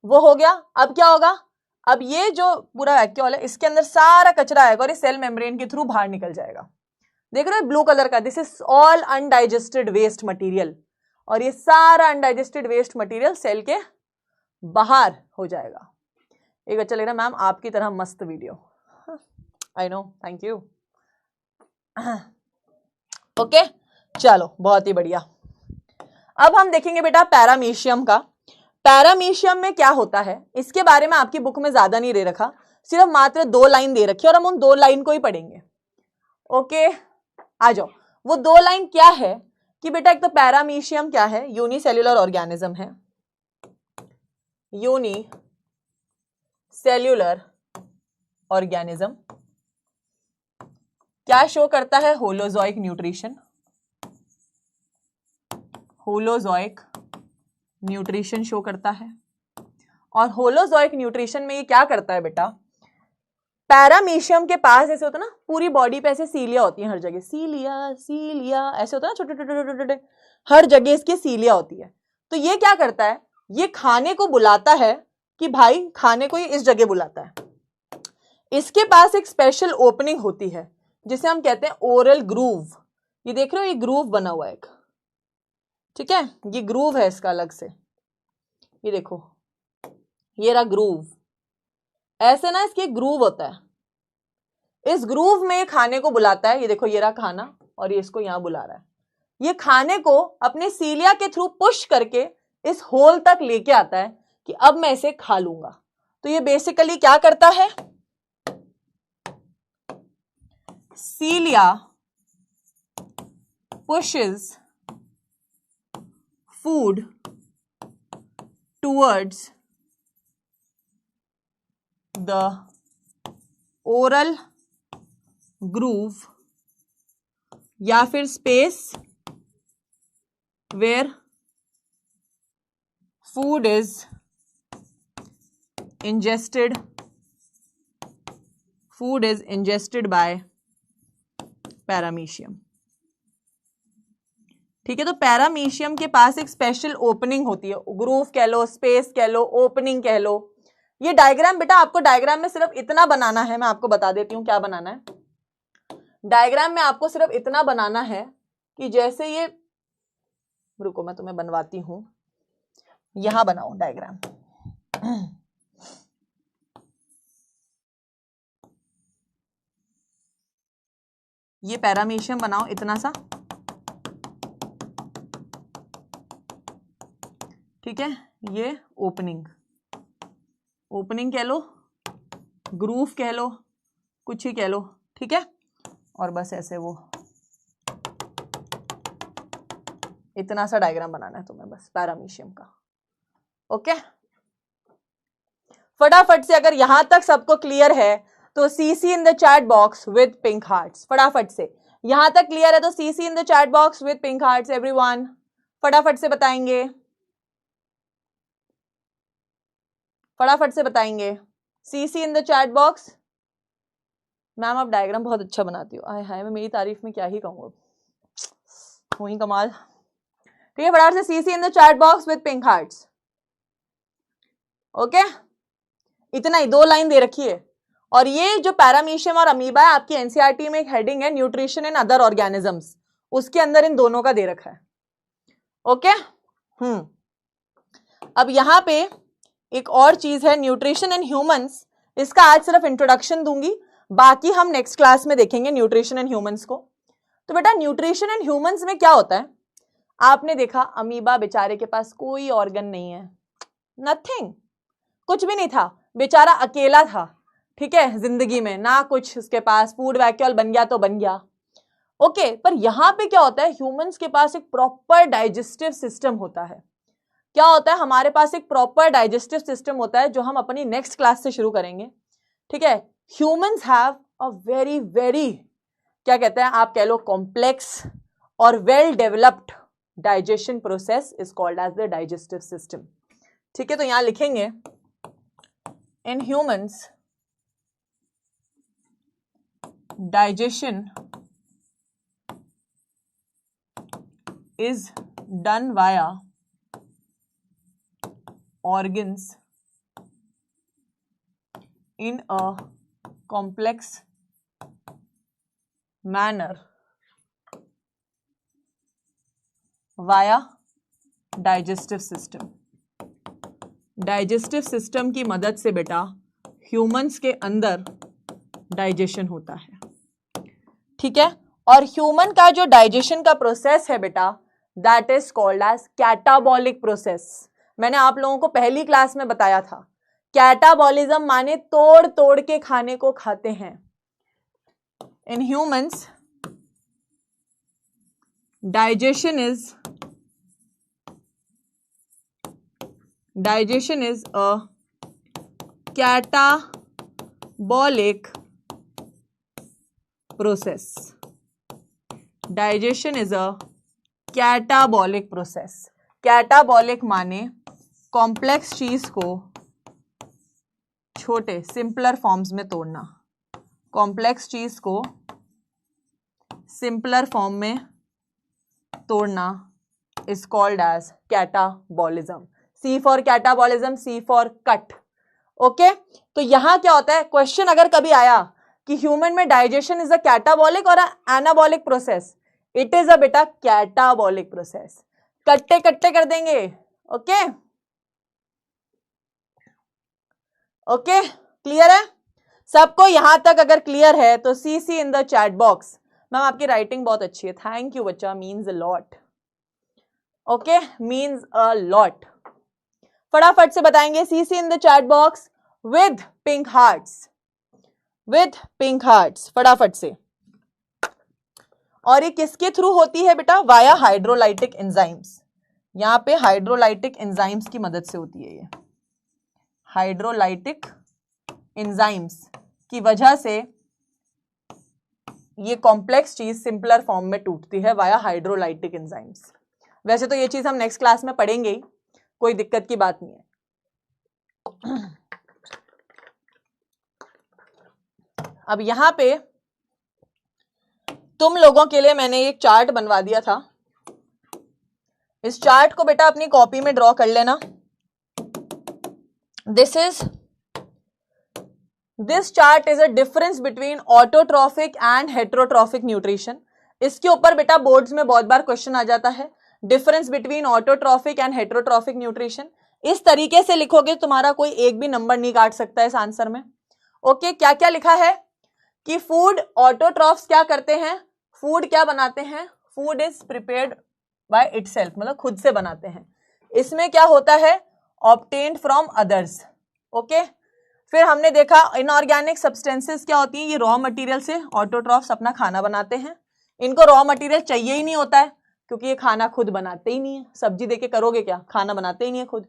वो हो गया। अब क्या होगा, अब ये जो पूरा वैक्यूल है इसके अंदर सारा कचरा आएगा और ये सेल मेम्ब्रेन के थ्रू बाहर निकल जाएगा। देख रहे हो ब्लू कलर का, this is all undigested waste material, और ये सारा अनडाइजेस्टेड वेस्ट मटेरियल सेल के बाहर हो जाएगा। एक अच्छा लग रहा मैम आपकी तरह मस्त video, I know, thank you. Okay चलो बहुत ही बढ़िया। अब हम देखेंगे बेटा पैरामीशियम का। पैरामीशियम में क्या होता है इसके बारे में आपकी बुक में ज्यादा नहीं दे रखा, सिर्फ मात्र 2 लाइन दे रखी है और हम उन 2 लाइन को ही पढ़ेंगे। ओके आ जाओ, वो 2 लाइन क्या है कि बेटा एक तो पैरामीशियम क्या है, यूनिसेल्युलर ऑर्गेनिज्म है, यूनिसेल्युलर ऑर्गेनिज्म। क्या शो करता है, holozoic nutrition, holozoic nutrition show करता है। और होलोजोइक न्यूट्रिशन में ये क्या करता है बेटा, पैरामीशियम के पास ऐसे होता है ना, पूरी बॉडी पे ऐसे सीलिया होती है हर जगह, सीलिया सीलिया ऐसे होता है ना, छोटे छोटे छोटे हर जगह इसकी सीलिया होती है। तो ये क्या करता है, ये खाने को बुलाता है कि भाई खाने को ये इस जगह बुलाता है। इसके पास एक स्पेशल ओपनिंग होती है जिसे हम कहते हैं ओरल ग्रूव। ये देख रहे हो, ये ग्रूव बना हुआ है एक, ठीक है, ये ग्रूव है इसका अलग से, ये देखो ये रहा ग्रूव, ऐसे ना इसके ग्रूव होता है, इस ग्रूव में खाने को बुलाता है। ये देखो ये रहा खाना और ये इसको यहां बुला रहा है। ये खाने को अपने सीलिया के थ्रू पुश करके इस होल तक लेके आता है कि अब मैं इसे खा लूंगा। तो ये बेसिकली क्या करता है, सीलिया pushes food towards the oral groove या फिर space where food is ingested by paramecium. ठीक है, तो पैरामीशियम के पास एक स्पेशल ओपनिंग होती है, ग्रूव कह लो, स्पेस कह लो, ओपनिंग कह लो। ये डायग्राम बेटा आपको डायग्राम में सिर्फ इतना बनाना है, मैं आपको बता देती हूँ क्या बनाना है। डायग्राम में आपको सिर्फ इतना बनाना है कि जैसे ये, रुको मैं तुम्हें बनवाती हूं, यहां बनाओ डायग्राम। ये पैरामीशियम बनाओ इतना सा, ठीक है, ये ओपनिंग, ओपनिंग कह लो, ग्रूव कह लो, कुछ ही कह लो, ठीक है। और बस ऐसे वो इतना सा डायग्राम बनाना है तुम्हें बस पैरामीशियम का। ओके, फटाफट से अगर यहां तक सबको क्लियर है तो CC in the chat box with pink hearts. फटाफट से यहां तक क्लियर है तो CC in the chat box with pink hearts everyone, फटाफट से बताएंगे, फटाफट से बताएंगे। CC in the chat box. Ma'am आप डायग्राम बहुत अच्छा बनाती हो, आय हाय मैं मेरी तारीफ में क्या ही कहूँ, वही कमाल। ठीक है, फटाफट से CC in the chat box with pink hearts. Okay, इतना ही, 2 लाइन दे रखी है। और ये जो पैरामीशियम और अमीबा है आपकी एनसीईआरटी में एक हेडिंग है न्यूट्रिशन इन अदर ऑर्गेनिजम्स, उसके अंदर इन दोनों का दे रखा है। ओके, अब यहां पे एक और चीज है न्यूट्रिशन इन ह्यूमंस, इसका आज सिर्फ इंट्रोडक्शन दूंगी, बाकी हम नेक्स्ट क्लास में देखेंगे न्यूट्रिशन इन ह्यूमंस को। तो बेटा न्यूट्रिशन इन ह्यूमंस में क्या होता है, आपने देखा अमीबा बेचारे के पास कोई ऑर्गन नहीं है, नथिंग, कुछ भी नहीं था, बेचारा अकेला था, ठीक है, जिंदगी में ना कुछ उसके पास, फूड वैक्यूल बन गया तो बन गया। ओके पर यहां पे क्या होता है, ह्यूमंस के पास एक प्रॉपर डाइजेस्टिव सिस्टम होता है। क्या होता है, हमारे पास एक प्रॉपर डाइजेस्टिव सिस्टम होता है जो हम अपनी नेक्स्ट क्लास से शुरू करेंगे, ठीक है। Humans have a very very, क्या कहते हैं आप कह लो, कॉम्प्लेक्स और well developed digestion process is called as the digestive system, ठीक है। तो यहां लिखेंगे in humans digestion is done via organs in a complex manner via digestive system। Digestive system की मदद से बेटा ह्यूमंस के अंदर डाइजेशन होता है, ठीक है। और ह्यूमन का जो डाइजेशन का प्रोसेस है बेटा, that is called as catabolic process. मैंने आप लोगों को पहली क्लास में बताया था, कैटाबॉलिज्म माने तोड़ तोड़ के खाने को खाते हैं। इन humans digestion is a catabolic process. Digestion is a catabolic process. Catabolic माने कॉम्प्लेक्स चीज को छोटे सिंपलर फॉर्म्स में तोड़ना। कॉम्प्लेक्स चीज को सिंपलर फॉर्म में तोड़ना is called as catabolism. C for catabolism, C for cut. Okay, तो यहां क्या होता है, क्वेश्चन अगर कभी आया कि ह्यूमन में डाइजेशन इज अ कैटाबॉलिक और anabolic process, it is a बेटा कैटाबॉलिक प्रोसेस। कट्टे कट्टे कर देंगे। ओके ओके, क्लियर है सबको? यहां तक अगर क्लियर है तो C C in the chat box. Ma'am आपकी राइटिंग बहुत अच्छी है, थैंक यू बच्चा, means a lot. Okay, means a lot. फटाफट से बताएंगे C C in the chat box with pink hearts, with pink hearts, फटाफट से। और ये किसके थ्रू होती है बेटा? Via hydrolytic enzymes. यहाँ पे हाइड्रोलाइटिक एंजाइम्स की मदद से होती है। ये हाइड्रोलाइटिक एंजाइम्स की वजह से ये कॉम्प्लेक्स चीज सिंपलर फॉर्म में टूटती है वाया हाइड्रोलाइटिक एंजाइम्स। वैसे तो ये चीज हम नेक्स्ट क्लास में पढ़ेंगे ही, कोई दिक्कत की बात नहीं है। अब यहां पे तुम लोगों के लिए मैंने एक चार्ट बनवा दिया था। इस चार्ट को बेटा अपनी कॉपी में ड्रॉ कर लेना। This chart is a difference between autotrophic and heterotrophic nutrition. इसके ऊपर बेटा बोर्ड्स में बहुत बार क्वेश्चन आ जाता है, difference between autotrophic and heterotrophic nutrition. इस तरीके से लिखोगे तुम्हारा कोई एक भी नंबर नहीं काट सकता है इस आंसर में। ओके, क्या क्या लिखा है कि फूड ऑटोट्रॉफ्स क्या करते हैं, फूड क्या बनाते हैं, food is prepared by itself, मतलब खुद से बनाते हैं। इसमें क्या होता है, ऑब्टेन्ड फ्रॉम अदर्स। ओके, फिर हमने देखा इनऑर्गेनिक सब्सटेंसेस क्या होती है, ये रॉ मटेरियल से ऑटोट्रॉफ्स अपना खाना बनाते हैं। इनको रॉ मटेरियल चाहिए ही नहीं होता है क्योंकि ये खाना खुद बनाते ही नहीं है। सब्जी देके करोगे क्या, खाना बनाते ही नहीं है खुद।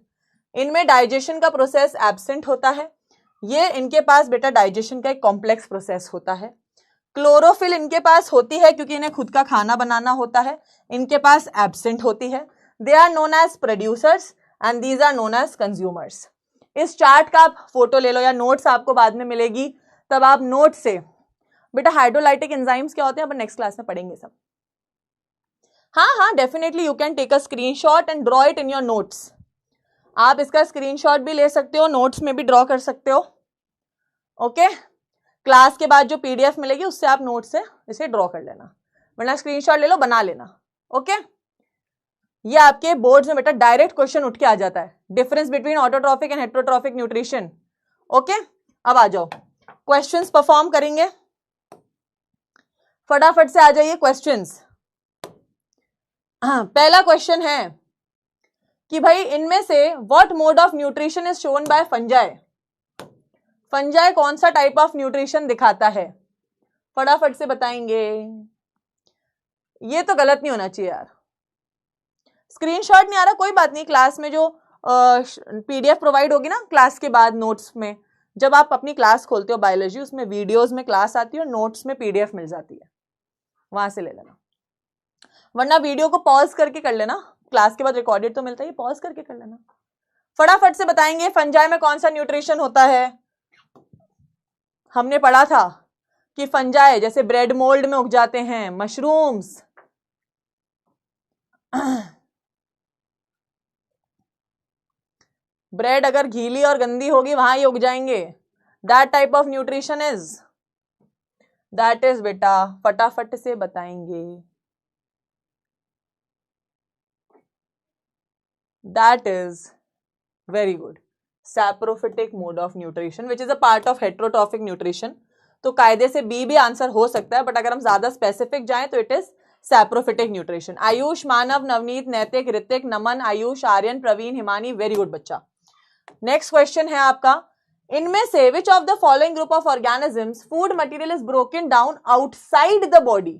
इनमें डाइजेशन का प्रोसेस एब्सेंट होता है। ये इनके पास बेटा डाइजेशन का एक कॉम्प्लेक्स प्रोसेस होता है। क्लोरोफिल इनके पास होती है क्योंकि इन्हें खुद का खाना बनाना होता है, इनके पास एब्सेंट होती है। They are known as producers and these are known as consumers. इस चार्ट का आप फोटो ले लो या नोट्स आपको बाद में मिलेगी, तब आप नोट से बेटा हाइड्रोलाइटिक एंजाइम्स क्या होते हैं अपन नेक्स्ट क्लास में पढ़ेंगे सब। हाँ, definitely you can take a screenshot and draw it in your notes. आप इसका स्क्रीनशॉट भी ले सकते हो, नोट्स में भी ड्रॉ कर सकते हो। ओके, क्लास के बाद जो पीडीएफ मिलेगी उससे आप नोट से इसे ड्रॉ कर लेना, वरना स्क्रीनशॉट ले लो, बना लेना। ओके, ये आपके बोर्ड्स में बेटा डायरेक्ट क्वेश्चन उठ के आ जाता है, difference between autotrophic and heterotrophic nutrition. Okay, अब आ जाओ क्वेश्चंस परफॉर्म करेंगे, फटाफट से आ जाइए क्वेश्चंस। हाँ, पहला क्वेश्चन है कि भाई इनमें से what mode of nutrition is shown by fungi. Fungi कौन सा टाइप ऑफ न्यूट्रिशन दिखाता है, फटाफट से बताएंगे। ये तो गलत नहीं होना चाहिए यार। स्क्रीनशॉट नहीं आ रहा, कोई बात नहीं, क्लास में जो पीडीएफ प्रोवाइड होगी ना क्लास के बाद नोट्स में, जब आप अपनी क्लास खोलते हो बायोलॉजी, उसमें वीडियोस में क्लास आती है और नोट्स में पीडीएफ मिल जाती है, वहां से ले लेना। वरना वीडियो को पॉज करके कर लेना, क्लास के बाद रिकॉर्डेड तो मिलता है, पॉज करके कर लेना। फटाफट से बताएंगे फंजाई में कौन सा न्यूट्रिशन होता है। हमने पढ़ा था कि फंजाई जैसे ब्रेड मोल्ड में उग जाते हैं, मशरूम्स, ब्रेड अगर गीली और गंदी होगी वहां ये उग जाएंगे। That type of nutrition is, that is बेटा, फटाफट से बताएंगे, that is very good saprophytic mode of nutrition which is a part of heterotrophic nutrition. तो कायदे से बी भी आंसर हो सकता है, बट अगर हम ज्यादा स्पेसिफिक जाएं तो it is saprophytic nutrition. Ayush, Manav, Navneet, Naitik, Hrithik, Naman, Ayush, Aryan, Praveen, Himani, very good बच्चा। नेक्स्ट क्वेश्चन है आपका, इनमें से which of the following group of organisms food material is broken down outside the body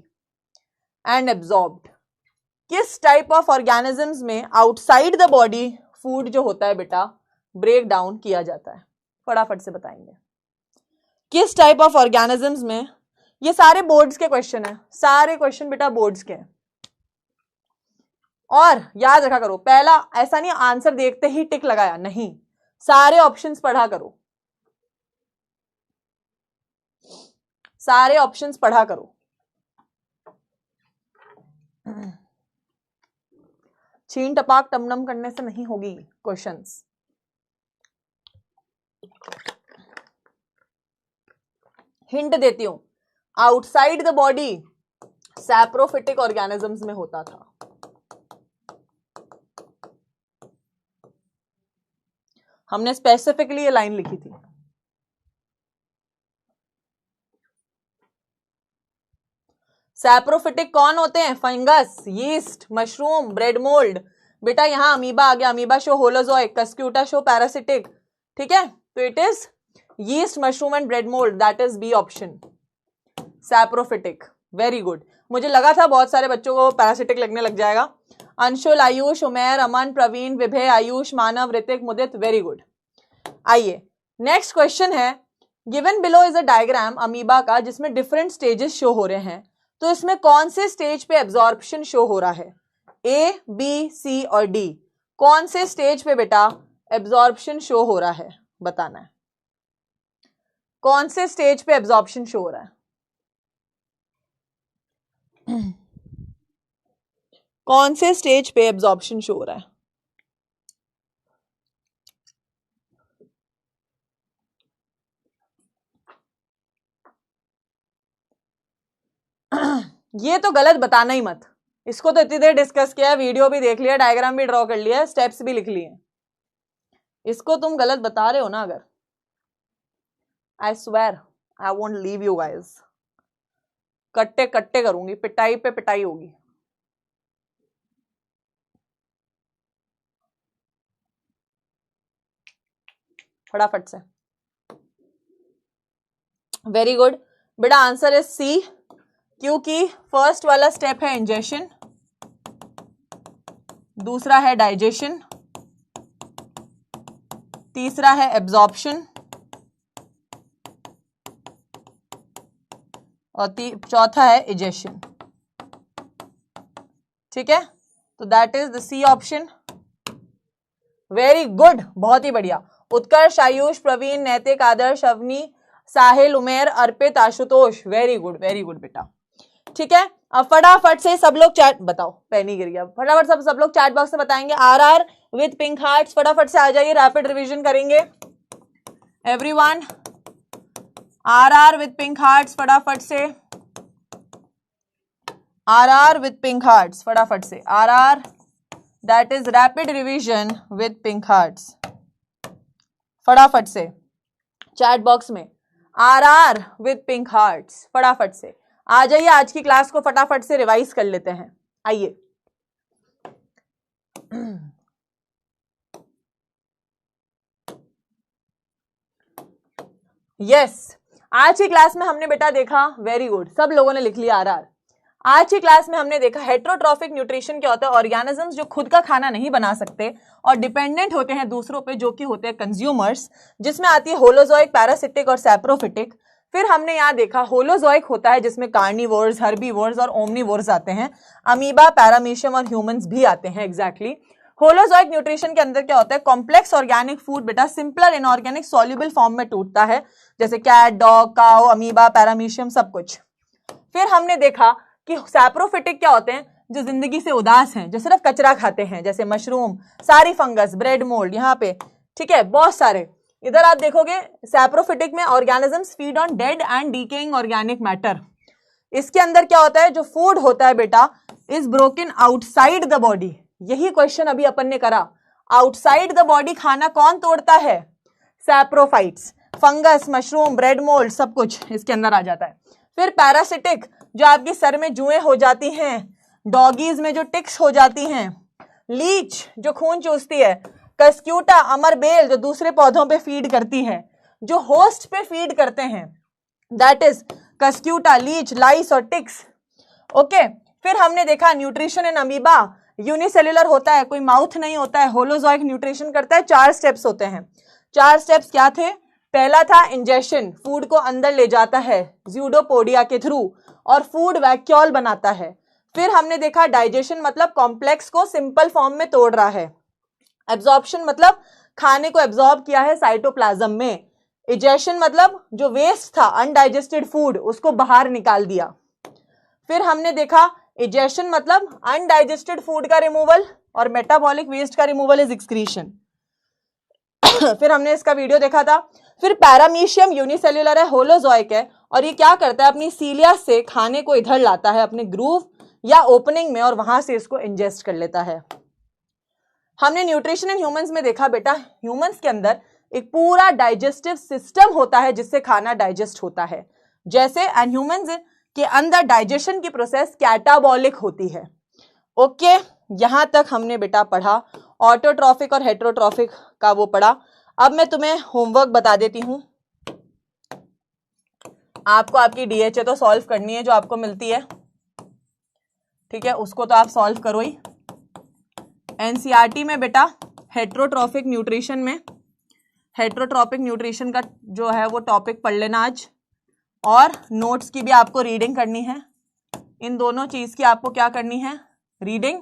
and absorbed. किस टाइप ऑफ ऑर्गेनिजम्स में आउटसाइड द बॉडी फूड जो होता है बेटा ब्रेक डाउन किया जाता है? फटाफट से बताएंगे किस टाइप ऑफ ऑर्गेनिजम्स में। ये सारे बोर्ड्स के क्वेश्चन है, सारे क्वेश्चन बेटा बोर्ड्स के हैं। और याद रखा करो, पहला ऐसा नहीं आंसर देखते ही टिक लगाया, नहीं, सारे ऑप्शंस पढ़ा करो, सारे ऑप्शंस पढ़ा करो। छीन टपाक टमनम करने से नहीं होगी क्वेश्चंस। हिंट देती हूं, outside the body saprophytic organisms में होता था। हमने स्पेसिफिकली ये लाइन लिखी थी। सैप्रोफिटिक कौन होते हैं? Fungus, yeast, mushroom, bread mould. बेटा यहां अमीबा आ गया, amoeba show holozoic, cuscuta show parasitic, ठीक है, तो it is yeast, mushroom and bread mould, that is B option, saprophytic. Very good, मुझे लगा था बहुत सारे बच्चों को पैरासिटिक लगने लग जाएगा। अंशुल, आयुष, उमेर, अमन, प्रवीण, विभय, आयुष, मानव, ऋतिक, मुदित, वेरी गुड। आइए नेक्स्ट क्वेश्चन है, given below is a diagram amoeba का जिसमें डिफरेंट स्टेजेस शो हो रहे हैं, तो इसमें कौन से स्टेज पे एब्जॉर्प्शन शो हो रहा है? ए, बी, सी और डी, कौन से स्टेज पे बेटा एब्जॉर्प्शन शो हो रहा है, बताना है। कौन से स्टेज पे एब्जॉर्प्शन शो हो रहा है? कौन से स्टेज पे एब्जॉर्प्शन शो हो रहा है? ये तो गलत बताना ही मत, इसको तो इतनी देर डिस्कस किया है, वीडियो भी देख लिया, डायग्राम भी ड्रॉ कर लिया, स्टेप्स भी लिख लिए, इसको तुम गलत बता रहे हो ना। अगर I swear I won't leave you guys, कट्टे कट्टे करूंगी, पिटाई पे पिटाई होगी। फटाफट से, वेरी गुड बेटा, आंसर इज सी, क्योंकि फर्स्ट वाला स्टेप है इंजेशन, दूसरा है डाइजेशन, तीसरा है एब्जॉर्प्शन और चौथा है इजेशन, ठीक है, तो that is the C option. Very good, बहुत ही बढ़िया। उत्कर्ष, आयुष, प्रवीण, नैतिक, आदर्श, अवनी, साहिल, उमेर, अर्पित, आशुतोष, वेरी गुड बेटा, ठीक है। अब फटाफट से सब लोग चैट, बताओ पेनी गिर गया, फटाफट सब लोग चैट बॉक्स में बताएंगे आरआर विद पिंक हार्ट्स, फटाफट से आ जाइए, रैपिड रिवीजन करेंगे everyone. RR with pink hearts, फटाफट से, आरआर विद पिंक हार्ट्स, फटाफट से, RR that is rapid revision with pink hearts, फटाफट से चैट बॉक्स में आरआर विद पिंक हार्ट्स, फटाफट से आ जाइए, आज की क्लास को फटाफट से रिवाइज कर लेते हैं। आइए यस, आज की क्लास में हमने बेटा देखा, वेरी गुड, सब लोगों ने लिख लिया आरआर। आज की क्लास में हमने देखा हेट्रोट्रॉफिक न्यूट्रिशन क्या होता है, ऑर्गेनिजम्स जो खुद का खाना नहीं बना सकते और डिपेंडेंट होते हैं दूसरों पे, जो कि होते हैं कंज्यूमर्स, जिसमें आती है होलोजोइक, पैरासिटिक और सैप्रोफिटिक। फिर हमने यहाँ देखा होलोजोइक होता है जिसमें कार्निवोर्स, हर्बीवोर्स और ओमनीवोर्स आते हैं, अमीबा, पैरामीशियम और ह्यूमंस भी आते हैं। एग्जैक्टली होलोजोइक न्यूट्रिशन के अंदर क्या होता है, कॉम्प्लेक्स ऑर्गेनिक फूड बेटा सिंपलर इनऑर्गेनिक सॉल्युबल फॉर्म में टूटता है, जैसे cat, dog, cow, amoeba, paramecium सब कुछ। फिर हमने देखा कि सैप्रोफिटिक क्या होते हैं, जो जिंदगी से उदास हैं, जो सिर्फ कचरा खाते हैं, जैसे मशरूम, सारी फंगस, ब्रेड मोल्ड, यहाँ पे ठीक है बहुत सारे। इधर आप देखोगे सैप्रोफिटिक में organisms feed on dead and decaying organic matter. इसके अंदर क्या होता है, जो फूड होता है बेटा is broken outside the body. यही क्वेश्चन अभी अपन ने करा, आउटसाइड द बॉडी खाना कौन तोड़ता है, saprophytes, fungus, mushroom, bread mould सब कुछ इसके अंदर आ जाता है। फिर पैरासिटिक, जो आपके सर में जुएं हो जाती हैं, डॉगीज में जो टिक्स हो जाती हैं, लीच जो खून चूसती है, कस्क्यूटा, अमरबेल जो दूसरे पौधों पे फीड करती है, जो होस्ट पे फीड करते हैं, दैट इज कस्क्यूटा, लीच, लाइस और टिक्स। ओके फिर हमने देखा न्यूट्रिशन इन अमीबा यूनिसेल्युलर होता है, कोई माउथ नहीं होता है, होलोजोइक न्यूट्रिशन करता है, 4 स्टेप्स होते हैं। 4 स्टेप्स क्या थे, पहला था इंजेशन, फूड को अंदर ले जाता है ज़्यूडोपोडिया के थ्रू और फूड वैक्यूल बनाता है। फिर हमने देखा डाइजेशन मतलब कॉम्प्लेक्स को सिंपल फॉर्म में तोड़ रहा है, एब्जॉर्प्शन मतलब खाने को एब्जॉर्ब किया है साइटोप्लाज्म में, इजेशन मतलब जो वेस्ट था अनडाइजेस्टेड फूड उसको बाहर निकाल दिया। फिर हमने देखा इजेशन मतलब अनडाइजेस्टेड फूड का रिमूवल और मेटाबॉलिक वेस्ट का रिमूवल इज एक्सक्रीशन। फिर हमने इसका वीडियो देखा था। फिर पैरामीशियम यूनिसेल्युलर है, होलोजोइक है और ये क्या करता है, अपनी सीलिया से खाने को इधर लाता है अपने ग्रूव या ओपनिंग में और वहां से इसको इंजेस्ट कर लेता है। हमने न्यूट्रिशन इन ह्यूमंस में देखा बेटा ह्यूमंस के अंदर एक पूरा डाइजेस्टिव सिस्टम होता है जिससे खाना डाइजेस्ट होता है, जैसे एंड ह्यूमंस के अंदर डाइजेशन की प्रोसेस कैटाबॉलिक होती है। ओके यहां तक हमने बेटा पढ़ा, ऑटोट्रॉफिक और हेट्रोट्रॉफिक का वो पढ़ा। अब मैं तुम्हें होमवर्क बता देती हूं, आपको आपकी डीएचए तो सॉल्व करनी है जो आपको मिलती है, ठीक है उसको तो आप सॉल्व करो ही। एनसीईआरटी में बेटा हेट्रोट्रॉफिक न्यूट्रिशन में हेट्रोट्रॉपिक न्यूट्रिशन का जो है वो टॉपिक पढ़ लेना आज, और नोट्स की भी आपको रीडिंग करनी है। इन दोनों चीज़ की आपको क्या करनी है, रीडिंग,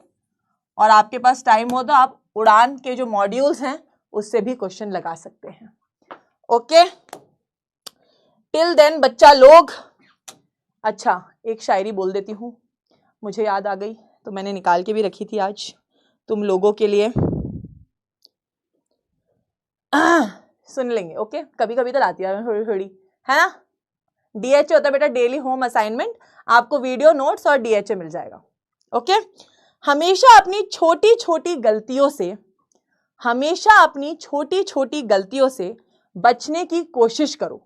और आपके पास टाइम हो तो आप उड़ान के जो मॉड्यूल्स हैं उससे भी क्वेश्चन लगा सकते हैं। ओके टिल देन बच्चा लोग, अच्छा एक शायरी बोल देती हूँ, मुझे याद आ गई तो मैंने निकाल के भी रखी थी आज तुम लोगों के लिए, सुन लेंगे। ओके कभी कभी तो लाती है थोड़ी थोड़ी, है ना। डीएचए होता है बेटा डेली होम असाइनमेंट, आपको वीडियो नोट्स और डीएचए मिल जाएगा। ओके हमेशा अपनी छोटी छोटी गलतियों से बचने की कोशिश करो,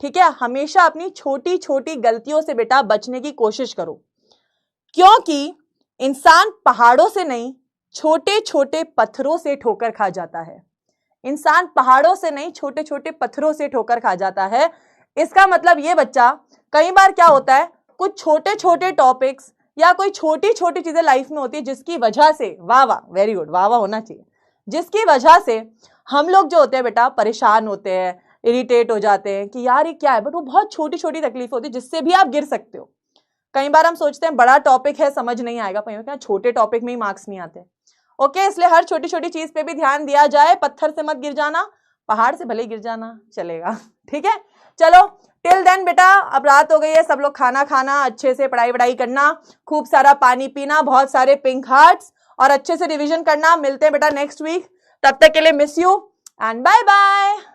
ठीक है, हमेशा अपनी छोटी छोटी गलतियों से बेटा बचने की कोशिश करो, क्योंकि इंसान पहाड़ों से नहीं छोटे छोटे पत्थरों से ठोकर खा जाता है। इंसान पहाड़ों से नहीं छोटे छोटे पत्थरों से ठोकर खा जाता है। इसका मतलब ये बच्चा, कई बार क्या होता है, कुछ छोटे छोटे टॉपिक्स या कोई छोटी छोटी चीजें लाइफ में होती है जिसकी वजह से, वाह वाह वेरी गुड, वाह वाह होना चाहिए, जिसकी वजह से हम लोग जो होते हैं बेटा परेशान होते हैं, इरिटेट हो जाते हैं कि यार ये क्या है, बट वो बहुत छोटी छोटी तकलीफ होती है जिससे भी आप गिर सकते हो। कई बार हम सोचते हैं बड़ा टॉपिक है समझ नहीं आएगा, क्या छोटे टॉपिक में ही मार्क्स नहीं आते। ओके इसलिए हर छोटी छोटी चीज पे भी ध्यान दिया जाए, पत्थर से मत गिर जाना, पहाड़ से भले गिर जाना चलेगा, ठीक है। चलो टिल देन बेटा अब रात हो गई है, सब लोग खाना खाना, अच्छे से पढ़ाई करना, खूब सारा पानी पीना, बहुत सारे पिंक हार्ट्स और अच्छे से रिवीजन करना। मिलते हैं बेटा नेक्स्ट वीक, तब तक के लिए miss you and bye bye.